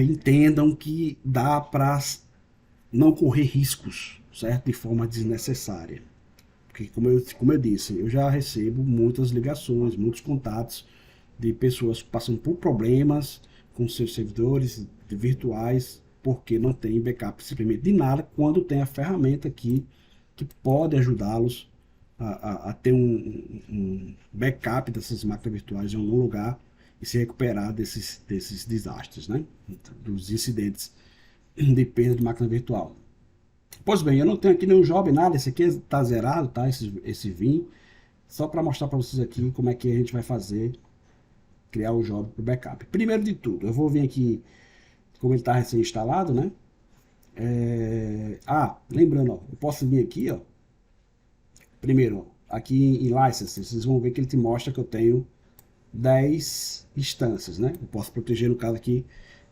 entendam que dá para não correr riscos, certo? De forma desnecessária. Porque, como eu disse, eu já recebo muitas ligações, muitos contatos de pessoas passando por problemas com seus servidores virtuais, porque não tem backup simplesmente de nada, quando tem a ferramenta aqui que pode ajudá-los a ter um backup dessas máquinas virtuais em algum lugar e se recuperar desses desastres, né? Dos incidentes de perda de máquina virtual. Pois bem, eu não tenho aqui nenhum job, nada, esse aqui está zerado, tá? Esse Vim, só para mostrar para vocês aqui como é que a gente vai fazer, criar o job para o backup. Primeiro de tudo, eu vou vir aqui, como ele está recém-instalado, né? Lembrando, ó, eu posso vir aqui, ó, primeiro, ó, aqui em License, vocês vão ver que ele te mostra que eu tenho 10 instâncias, né? Eu posso proteger, no caso aqui,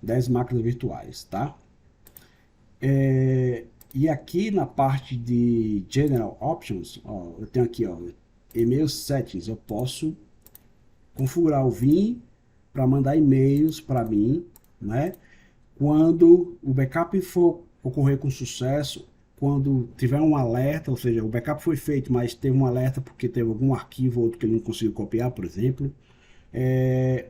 10 máquinas virtuais, tá? E aqui na parte de General Options, ó, eu tenho aqui, ó, Email Settings, eu posso configurar o Vim para mandar e-mails para mim, né? Quando o backup for ocorrer com sucesso, quando tiver um alerta, ou seja, o backup foi feito, mas teve um alerta porque teve algum arquivo ou outro que ele não conseguiu copiar, por exemplo,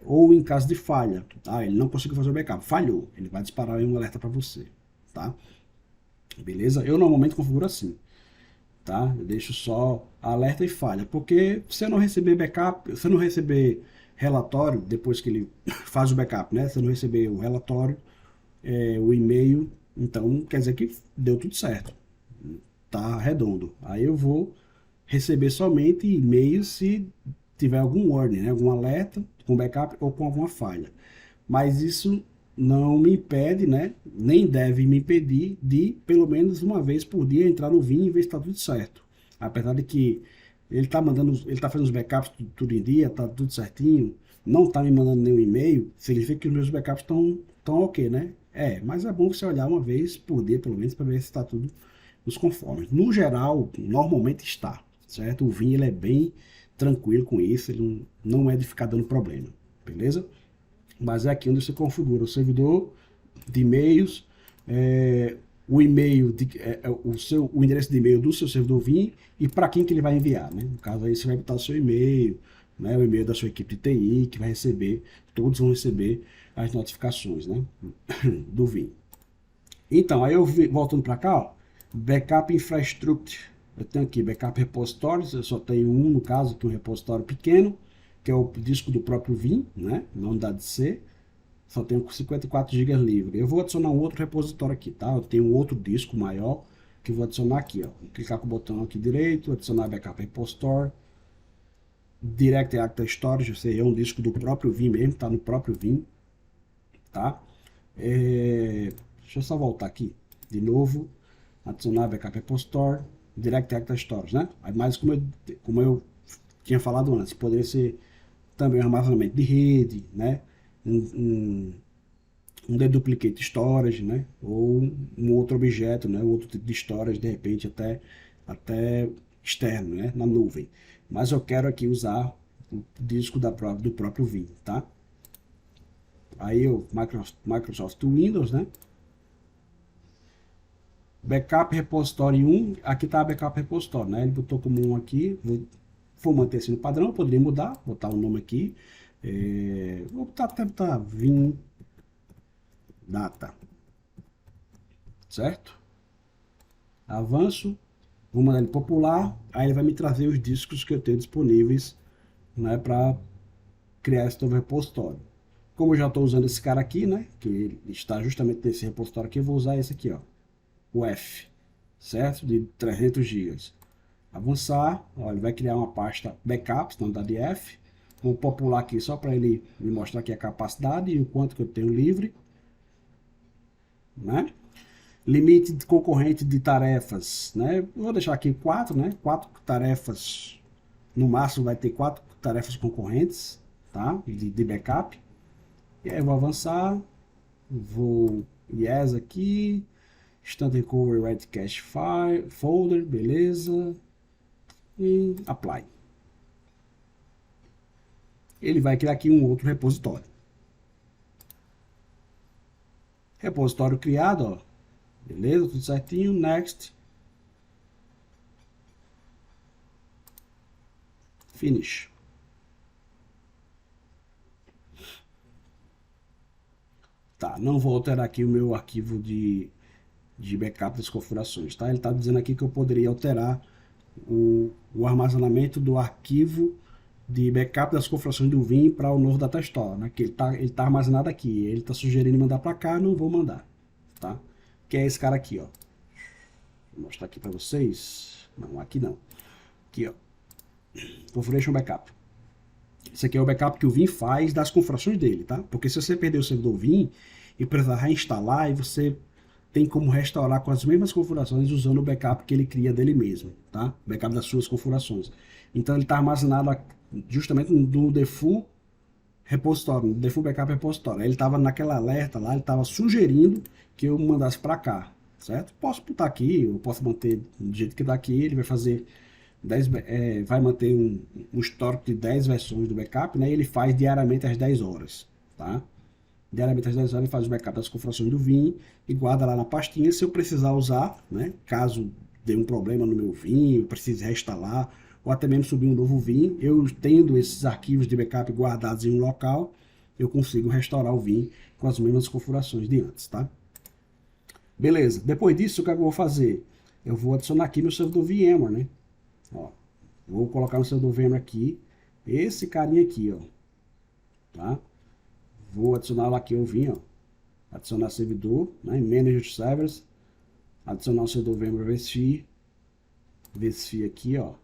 ou em caso de falha, tá? Ele não conseguiu fazer o backup, falhou, ele vai disparar um alerta para você, tá? Beleza? Eu normalmente configuro assim, tá? Eu deixo só alerta e falha, porque se eu não receber backup, se eu não receber relatório depois que ele faz o backup, né? Se eu não receber o relatório, o e-mail, então quer dizer que deu tudo certo, tá redondo. Aí eu vou receber somente e-mail se tiver algum warning, né? Algum alerta com backup ou com alguma falha. Mas isso não me impede, né? Nem deve me impedir de, pelo menos uma vez por dia, entrar no Vim e ver se está tudo certo. Apesar de que ele está fazendo os backups tudo em dia, está tudo certinho, não está me mandando nenhum e-mail, significa que os meus backups estão ok, né? Mas é bom você olhar uma vez por dia, pelo menos, para ver se está tudo nos conformes. No geral, normalmente está, certo? O Vim ele é bem tranquilo com isso, ele não é de ficar dando problema, beleza? Mas é aqui onde você configura o servidor de e-mails, o e-mail, o endereço de e-mail do seu servidor Vim e para quem que ele vai enviar, né? No caso aí você vai botar o seu e-mail, né? O e-mail da sua equipe de TI que vai receber, todos vão receber as notificações, né? Do Vim. Então, aí eu voltando para cá, ó, Backup Infrastructure. Eu tenho aqui Backup Repositories, eu só tenho um, no caso, que é um repositório pequeno, que é o disco do próprio Vim, né? Não dá de ser. Só tenho 54 GB livre. Eu vou adicionar um outro repositório aqui, tá? Eu tenho um outro disco maior que eu vou adicionar aqui, ó. Vou clicar com o botão aqui direito, adicionar Backup Repository, Direct Active Storage, ou seja, é um disco do próprio Vim mesmo, tá no próprio Vim, tá? Deixa eu só voltar aqui de novo, adicionar Backup Repository, Direct Active Storage, né? Mas como eu tinha falado antes, poderia ser também um armazenamento de rede, né? Um deduplicate storage, né? Ou um outro objeto, né? Outro tipo de storage, de repente até externo, né? Na nuvem. Mas eu quero aqui usar o disco do próprio Vim, tá? Aí eu Microsoft Windows, né? Backup Repository 1, aqui tá a Backup Repository, né? Ele botou como 1 aqui, vou for manter assim no padrão, eu poderia mudar, botar o nome aqui. Vou botar Vim Data, certo? Avanço, vou mandar ele popular, aí ele vai me trazer os discos que eu tenho disponíveis, né, para criar esse novo repositório. Como eu já estou usando esse cara aqui, né, que ele está justamente nesse repositório aqui, eu vou usar esse aqui, ó, o F, certo? De 300 GB. Avançar, ó, ele vai criar uma pasta backups, não dá de F. Vou popular aqui só para ele me mostrar aqui a capacidade e o quanto que eu tenho livre, né? Limite de concorrente de tarefas, né? Vou deixar aqui 4, né? 4 tarefas, no máximo vai ter 4 tarefas concorrentes, tá? De backup. E aí eu vou avançar, vou yes aqui, Instant Recovery Red Cache File, Folder, beleza, e Apply. Ele vai criar aqui um outro repositório. Repositório criado, ó, beleza, tudo certinho, Next, Finish. Tá, não vou alterar aqui o meu arquivo de backup das configurações, tá? Ele está dizendo aqui que eu poderia alterar o armazenamento do arquivo de backup das configurações do Vim para o novo data store, né? Que ele tá armazenado aqui, ele está sugerindo mandar para cá, não vou mandar, tá? Que é esse cara aqui, ó. Vou mostrar aqui para vocês. Não, aqui não. Aqui, ó. Configuration Backup. Esse aqui é o backup que o Vim faz das configurações dele, tá? Porque se você perder o servidor Vim e precisar reinstalar, e você tem como restaurar com as mesmas configurações usando o backup que ele cria dele mesmo, tá? Backup das suas configurações. Então ele está armazenado justamente no default repositório, no default backup repositório. Ele estava naquela alerta lá, ele estava sugerindo que eu mandasse para cá, certo? Posso botar aqui, eu posso manter do jeito que está aqui, ele vai fazer 10, vai manter um histórico de 10 versões do backup, né? E ele faz diariamente às 10 horas, tá? Diariamente às 10 horas ele faz o backup das configurações do Vim e guarda lá na pastinha. Se eu precisar usar, né? Caso dê um problema no meu Vim, eu precise reinstalar, ou até mesmo subir um novo Vim, eu tendo esses arquivos de backup guardados em um local, eu consigo restaurar o Vim com as mesmas configurações de antes, tá? Beleza, depois disso, o que eu vou fazer? Eu vou adicionar aqui meu servidor VMware, né? Ó, vou colocar no servidor VMware aqui, esse carinha aqui, ó, tá? Vou adicionar lá aqui o Vim, ó. Adicionar servidor, né? Manage servers, adicionar o servidor VMware vSphere aqui, ó.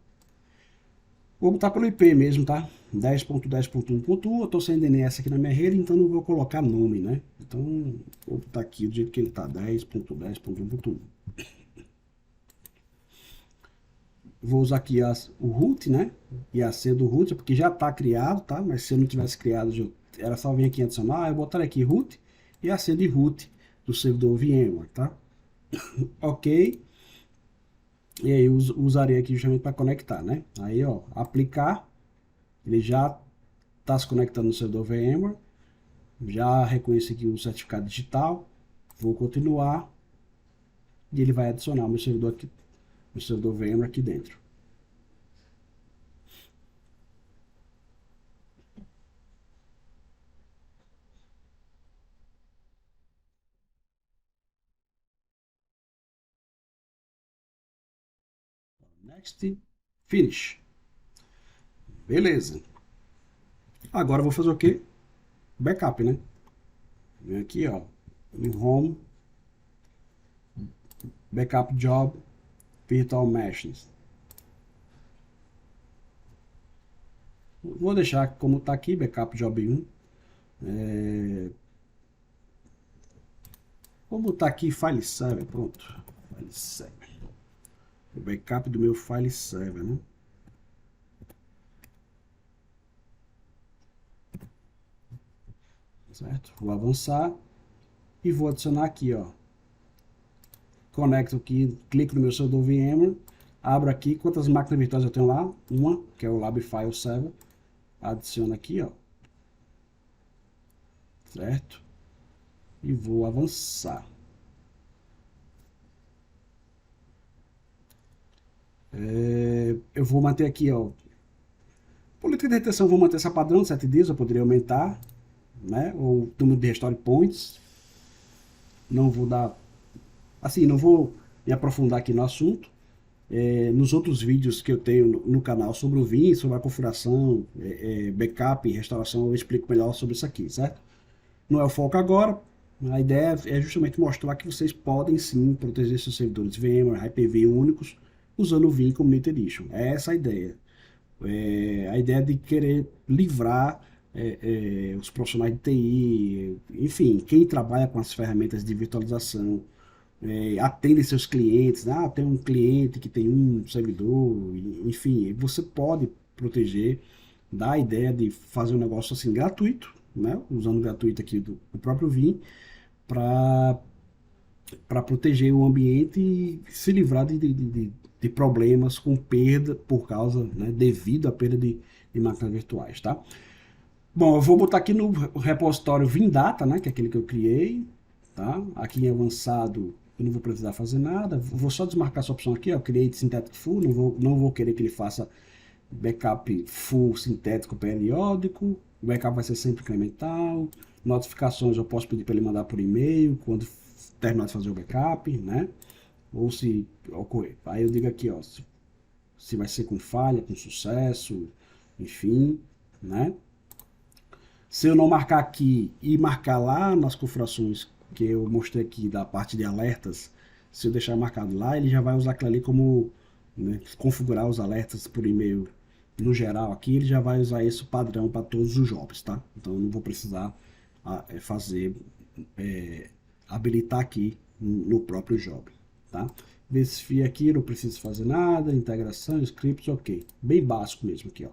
Vou botar pelo IP mesmo, tá? 10.10.1.1, eu tô sem DNS aqui na minha rede, então não vou colocar nome, né? Então, vou botar aqui do jeito que ele tá, 10.10.1.1. Vou usar aqui o root, né? E a senha do root, porque já tá criado, tá? Mas se eu não tivesse criado, era só vir aqui e adicionar. Eu botaria aqui root e a senha de root do servidor VMware, tá? Ok. E aí eu usarei aqui justamente para conectar, né? Aí, ó, aplicar, ele já está se conectando no servidor VMware, já reconheci aqui o certificado digital, vou continuar e ele vai adicionar o meu servidor aqui, o servidor VMware aqui dentro. Next, finish. Beleza. Agora eu vou fazer o quê? Backup, né? Vem aqui, ó, em Home, Backup Job, Virtual Machines. Vou deixar como está aqui, Backup Job 1. Vou botar aqui File Server, pronto. File Server. O backup do meu File Server, né? Certo? Vou avançar e vou adicionar aqui, ó. Conecto aqui, clico no meu servidor VMware, abro aqui quantas máquinas virtuais eu tenho lá, uma, que é o Lab File Server, adiciono aqui, ó, certo? E vou avançar. Eu vou manter aqui, ó, política de retenção, vou manter essa padrão de 7 dias, eu poderia aumentar, né? O número de restore points. Não vou dar, assim, não vou me aprofundar aqui no assunto. Nos outros vídeos que eu tenho no canal sobre o VIM, sobre a configuração, backup e restauração, eu explico melhor sobre isso aqui, certo? Não é o foco agora. A ideia é justamente mostrar que vocês podem sim proteger seus servidores VMware, Hyper-V únicos usando o Vim Community Edition. É essa a ideia. A ideia de querer livrar os profissionais de TI, enfim, quem trabalha com as ferramentas de virtualização, atende seus clientes. Tem um cliente que tem um servidor, enfim, você pode proteger, dar a ideia de fazer um negócio assim gratuito, né? Usando o gratuito aqui do próprio Vim, para proteger o ambiente e se livrar de problemas com perda por causa, né, devido à perda de máquinas virtuais, tá? Bom, eu vou botar aqui no repositório Vindata, né, que é aquele que eu criei, tá? Aqui em avançado eu não vou precisar fazer nada, vou só desmarcar essa opção aqui, ó, Create Synthetic Full, não vou querer que ele faça backup full sintético periódico, o backup vai ser sempre incremental, notificações eu posso pedir para ele mandar por e-mail quando terminar de fazer o backup, né? Ou se ocorrer. Aí eu digo aqui, ó, se vai ser com falha, com sucesso, enfim, né? Se eu não marcar aqui e marcar lá nas configurações que eu mostrei aqui da parte de alertas, se eu deixar marcado lá, ele já vai usar aquilo ali como, né, configurar os alertas por e-mail no geral aqui, ele já vai usar isso padrão para todos os jobs, tá? Então eu não vou precisar fazer, habilitar aqui no próprio job, tá? Versifia aqui, não preciso fazer nada, integração, scripts, ok. Bem básico mesmo aqui, ó.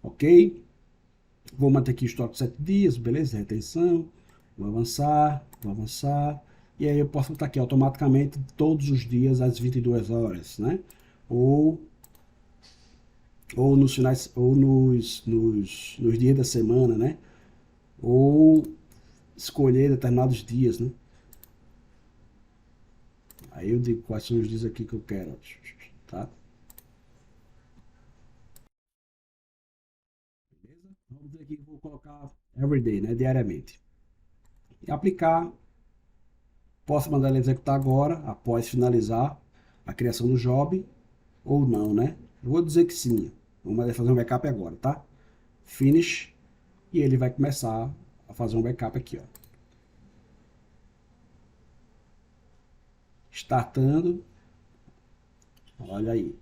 Ok? Vou manter aqui o estoque de 7 dias, beleza? Retenção. Vou avançar, vou avançar. E aí eu posso botar aqui automaticamente todos os dias às 22 horas, né? Ou nos finais, ou nos dias da semana, né? Ou escolher determinados dias, né? Aí eu digo quais são os dias aqui que eu quero, tá? Beleza? Vamos ver aqui que eu vou colocar everyday, né? Diariamente. E aplicar. Posso mandar ele executar agora, após finalizar a criação do job, ou não, né? Eu vou dizer que sim. Vamos fazer um backup agora, tá? Finish. E ele vai começar a fazer um backup aqui, ó. Startando. Olha aí.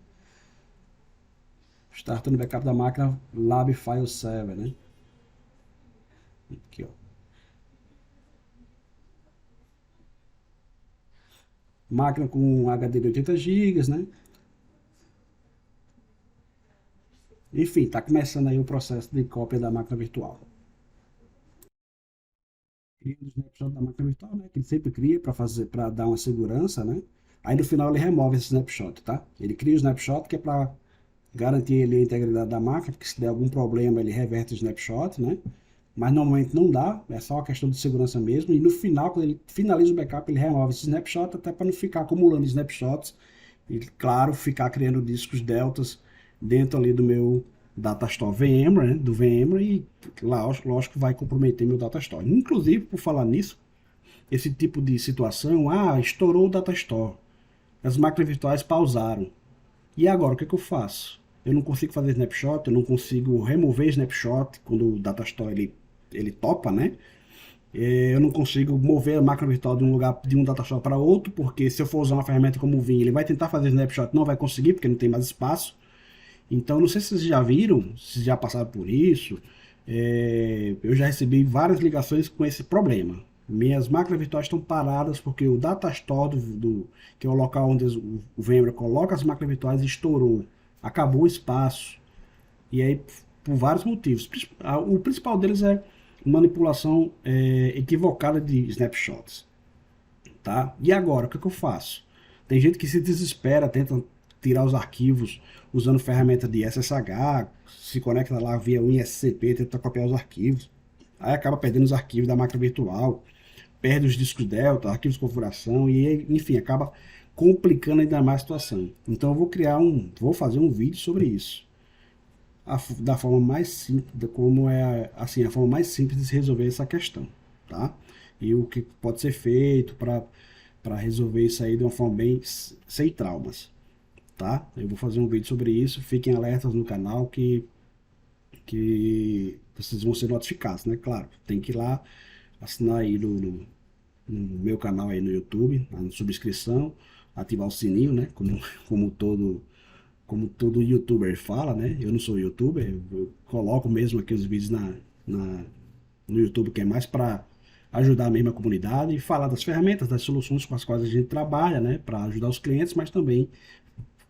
Startando o backup da máquina Lab File Server, né? Aqui, ó. Máquina com um HD de 80 GB, né? Enfim, está começando aí o processo de cópia da máquina virtual. Cria um snapshot da máquina virtual, né? Que ele sempre cria para dar uma segurança, né? Aí no final ele remove esse snapshot, tá? Ele cria o snapshot que é para garantir ele a integridade da máquina, porque se der algum problema ele reverte o snapshot, né? Mas normalmente não dá, é só uma questão de segurança mesmo. E no final, quando ele finaliza o backup, ele remove esse snapshot até para não ficar acumulando snapshots e, claro, ficar criando discos deltas dentro ali do meu Datastore VMware, né, do VMware, e lógico vai comprometer meu Datastore. Inclusive, por falar nisso, esse tipo de situação, estourou o Datastore, as máquinas virtuais pausaram. E agora, o que eu faço? Eu não consigo fazer snapshot, eu não consigo remover snapshot quando o Datastore ele topa, né? Eu não consigo mover a máquina virtual de um lugar, de um Datastore para outro, porque se eu for usar uma ferramenta como o Vim, ele vai tentar fazer snapshot, não vai conseguir, porque não tem mais espaço. Então, não sei se vocês já viram, se já passaram por isso. Eu já recebi várias ligações com esse problema. Minhas máquinas virtuais estão paradas porque o Datastore, que é o local onde o VMware coloca as máquinas virtuais, estourou. Acabou o espaço. E aí, por vários motivos. O principal deles é manipulação equivocada de snapshots. Tá? E agora, o que eu faço? Tem gente que se desespera, tenta tirar os arquivos usando ferramenta de SSH, se conecta lá via WinSCP, tenta copiar os arquivos. Aí acaba perdendo os arquivos da máquina virtual, perde os discos Delta, arquivos de configuração e, enfim, acaba complicando ainda mais a situação. Então eu vou fazer um vídeo sobre isso. da forma mais simples, como é assim, a forma mais simples de se resolver essa questão, tá? E o que pode ser feito para resolver isso aí de uma forma bem sem traumas, tá? Eu vou fazer um vídeo sobre isso, fiquem alertas no canal que vocês vão ser notificados, né? Claro, tem que ir lá assinar aí no meu canal aí no YouTube, na subscrição, ativar o sininho, né? Como todo youtuber fala, né? Eu não sou youtuber, eu coloco mesmo aqui os vídeos na, no YouTube, que é mais para ajudar mesmo a comunidade e falar das ferramentas, das soluções com as quais a gente trabalha, né? Para ajudar os clientes, mas também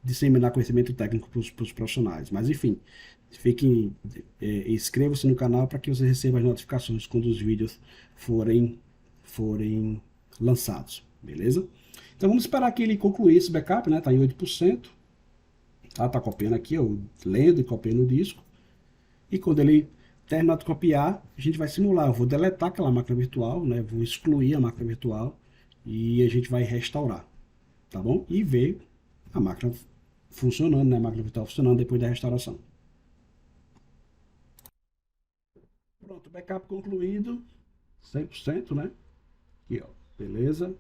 disseminar conhecimento técnico para os profissionais. Mas enfim, fiquem, inscrevam-se no canal para que você receba as notificações quando os vídeos forem lançados, beleza? Então vamos esperar que ele concluir esse backup, né? Tá em 8%. Tá copiando aqui, eu lendo e copiando o disco. E quando ele terminar de copiar, a gente vai simular. Eu vou deletar aquela máquina virtual, né? Vou excluir a máquina virtual e a gente vai restaurar, tá bom? E ver a máquina funcionando, né? A máquina virtual funcionando depois da restauração. Pronto, backup concluído, 100%, né? Aqui, ó, beleza.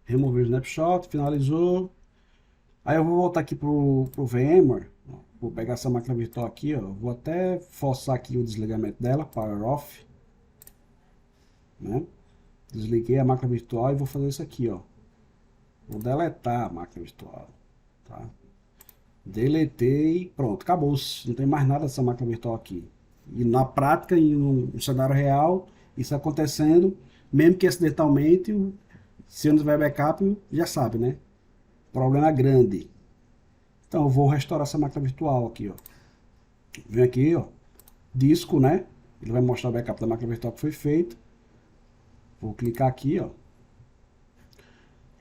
Remover o snapshot, finalizou. Aí eu vou voltar aqui pro VMware. Vou pegar essa máquina virtual aqui, ó. Vou até forçar aqui o desligamento dela, power off, né? Desliguei a máquina virtual e vou fazer isso aqui, ó. Vou deletar a máquina virtual, tá? Deletei, pronto, acabou. Não tem mais nada dessa máquina virtual aqui. E na prática, em um cenário real, isso acontecendo, mesmo que acidentalmente, se não tiver backup, já sabe, né? Problema grande. Então eu vou restaurar essa máquina virtual aqui, ó. Vem aqui, ó, disco, né? Ele vai mostrar o backup da máquina virtual que foi feito. Vou clicar aqui, ó.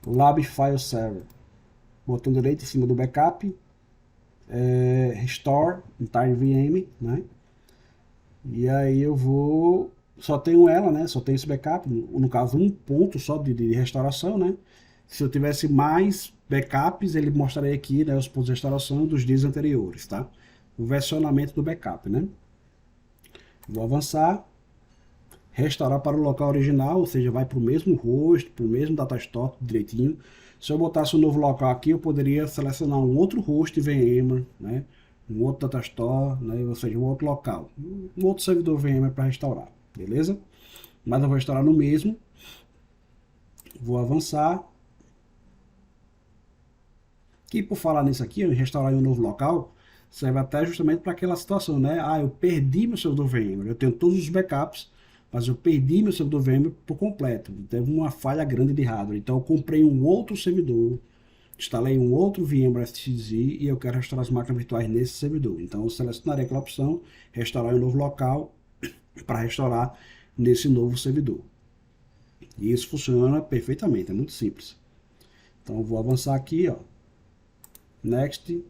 Lab File Server. Botão direito em cima do backup. Restore Entire VM, né? E aí eu vou... Só tenho ela, né? Só tenho esse backup. No caso, um ponto só de restauração, né? Se eu tivesse mais backups, ele mostraria aqui, né, os pontos de restauração dos dias anteriores, tá? O versionamento do backup, né? Vou avançar, restaurar para o local original, ou seja, vai para o mesmo host, para o mesmo datastore, direitinho. Se eu botasse um novo local aqui, eu poderia selecionar um outro host VMware, né? Um outro datastore, né? Ou seja, um outro local, um outro servidor VMware para restaurar, beleza? Mas eu vou restaurar no mesmo. Vou avançar. Que por falar nisso aqui, em restaurar em um novo local, serve até justamente para aquela situação, né? Ah, eu perdi meu servidor VMware, eu tenho todos os backups, mas eu perdi meu servidor VMware por completo. Teve uma falha grande de hardware. Então eu comprei um outro servidor, instalei um outro VMware SXZ e eu quero restaurar as máquinas virtuais nesse servidor. Então eu selecionarei aquela opção, restaurar em um novo local, para restaurar nesse novo servidor. E isso funciona perfeitamente, é muito simples. Então eu vou avançar aqui, ó. Next.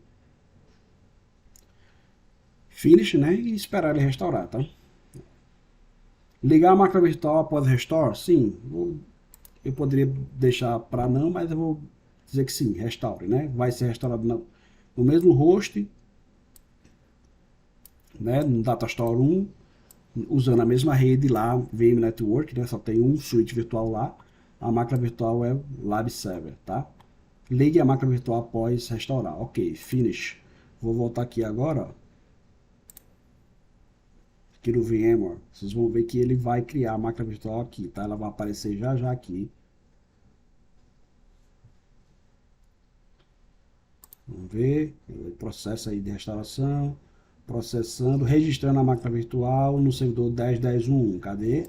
Finish, né? E esperar ele restaurar, tá? Ligar a máquina virtual após restore? Sim. Eu poderia deixar para não, mas eu vou dizer que sim, restaure, né? Vai ser restaurado no mesmo host, né? No Datastore 1, usando a mesma rede lá, VM Network, né? Só tem um switch virtual lá. A máquina virtual é Lab Server, tá? Ligue a máquina virtual após restaurar. Ok, finish. Vou voltar aqui agora, ó. Aqui no VMware, vocês vão ver que ele vai criar a máquina virtual aqui, tá? Ela vai aparecer já já aqui. Vamos ver, processo aí de restauração, processando, registrando a máquina virtual no servidor 10.10.1.1. Cadê?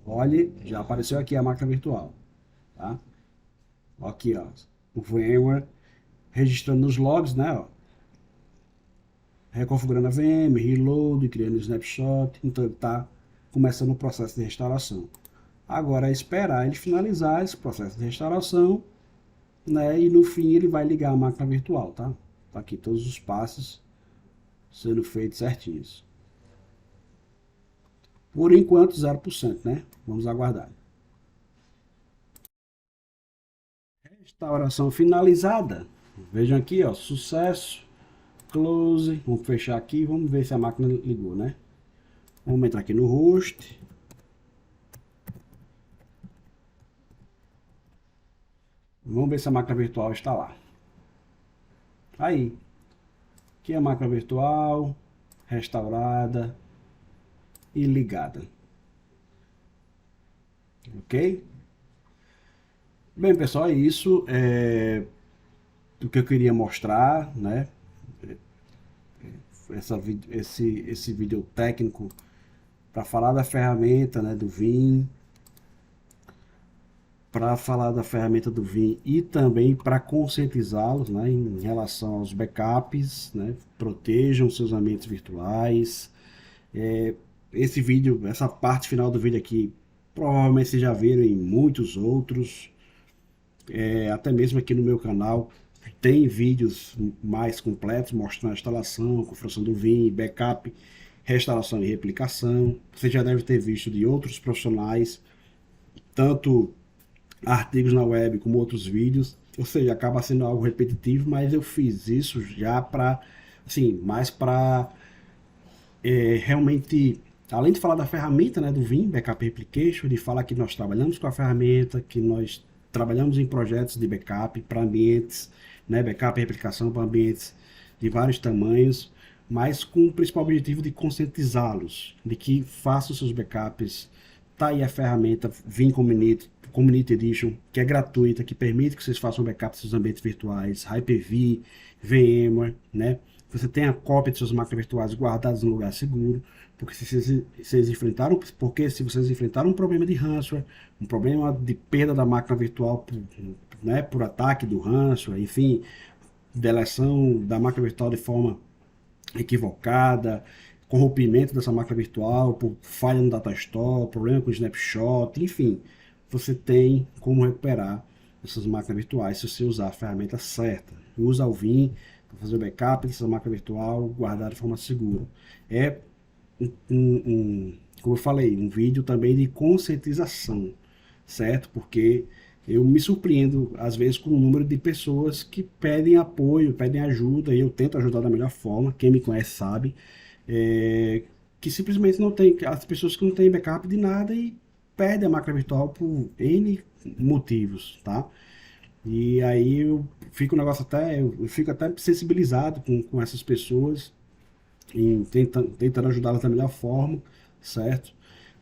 Olhe, já apareceu aqui a máquina virtual, tá? Aqui, ó, o VMware registrando nos logs, né? Ó, reconfigurando a VM, reload, criando snapshot, então ele está começando o processo de restauração. Agora é esperar ele finalizar esse processo de restauração, né? E no fim ele vai ligar a máquina virtual, tá? Tá aqui todos os passos sendo feitos certinhos. Por enquanto 0%, né? Vamos aguardar. Restauração finalizada. Vejam aqui, ó, sucesso. close, vamos fechar aqui, vamos ver se a máquina ligou, né? Vamos entrar aqui no host. Vamos ver se a máquina virtual está lá. Aí, aqui é a máquina virtual, restaurada e ligada. Ok? Bem, pessoal, é isso. O que eu queria mostrar, né? Esse vídeo técnico para falar da ferramenta, né, do Vim, para falar da ferramenta do Vim e também para conscientizá-los, né, em relação aos backups, né, protejam seus ambientes virtuais. Esse vídeo, essa parte final do vídeo aqui, provavelmente vocês já viram em muitos outros, até mesmo aqui no meu canal tem vídeos mais completos mostrando a instalação, configuração do Vim, backup, restauração e replicação. Você já deve ter visto de outros profissionais, tanto artigos na web como outros vídeos, ou seja, acaba sendo algo repetitivo, mas eu fiz isso já para, assim, mais para realmente, além de falar da ferramenta, né, do Vim, Backup Replication, de falar que nós trabalhamos com a ferramenta, que nós trabalhamos em projetos de backup para ambientes, né, backup e replicação para ambientes de vários tamanhos, mas com o principal objetivo de conscientizá-los, de que façam seus backups. Tá aí a ferramenta Vim Community Edition, que é gratuita, que permite que vocês façam backup dos seus ambientes virtuais, Hyper-V, VMware, né? Você tem a cópia de suas máquinas virtuais guardadas em um lugar seguro, porque se vocês enfrentaram, porque se vocês enfrentaram um problema de ransomware, um problema de perda da máquina virtual por, né, por ataque do ransomware, enfim, deleção da máquina virtual de forma equivocada, corrompimento dessa máquina virtual por falha no data store, problema com snapshot, enfim, você tem como recuperar essas máquinas virtuais se você usar a ferramenta certa. Usa o Vim para fazer o backup dessa máquina virtual, guardar de forma segura. É como eu falei, um vídeo também de conscientização, certo? Porque eu me surpreendo, às vezes, com o número de pessoas que pedem apoio, pedem ajuda, e eu tento ajudar da melhor forma, quem me conhece sabe, que simplesmente não tem, as pessoas que não têm backup de nada e perdem a máquina virtual por N motivos, tá? E aí eu fico um negócio até, eu fico até sensibilizado com essas pessoas, em tentando ajudá-las da melhor forma, certo?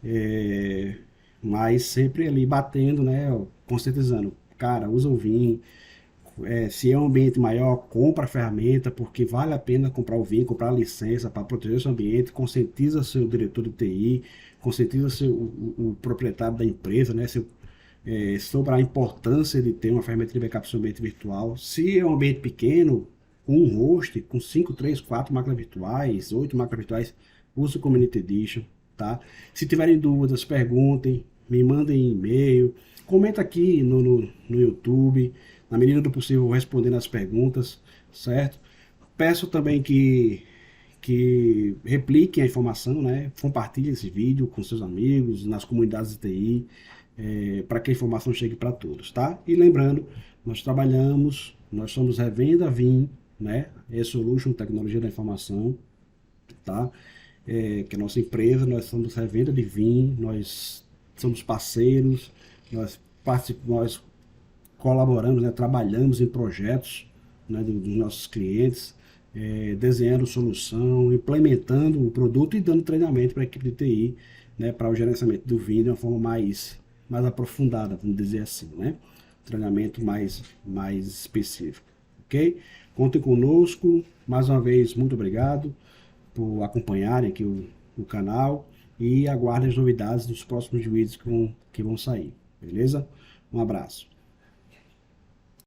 É, mas sempre ali batendo, né? Conscientizando. Cara, usa o Vim. Se é um ambiente maior, compra a ferramenta, porque vale a pena comprar o Vim, comprar a licença para proteger o seu ambiente. Conscientiza seu diretor de TI, conscientiza o proprietário da empresa, né? Sobre a importância de ter uma ferramenta de backup no seu ambiente virtual. Se é um ambiente pequeno, com um host, com 5, 3, 4 máquinas virtuais, 8 máquinas virtuais, use o Community Edition, tá? Se tiverem dúvidas, perguntem, me mandem e-mail, comenta aqui no YouTube, na medida do possível respondendo as perguntas, certo? Peço também que repliquem a informação, né? Compartilhem esse vídeo com seus amigos, nas comunidades de TI, para que a informação chegue para todos, tá? E lembrando, nós somos revenda Vim, né? E-Solution, Tecnologia da Informação, tá? Que é a nossa empresa, nós somos revenda de Vim, nós somos parceiros, nós colaboramos, né? Trabalhamos em projetos, né? dos nossos clientes, desenhando solução, implementando o produto e dando treinamento para a equipe de TI, né? Para o gerenciamento do Vim de uma forma mais aprofundada, vamos dizer assim, né? Treinamento mais específico, ok? Contem conosco, mais uma vez, muito obrigado por acompanharem aqui o canal e aguardem as novidades dos próximos vídeos que vão sair, beleza? Um abraço.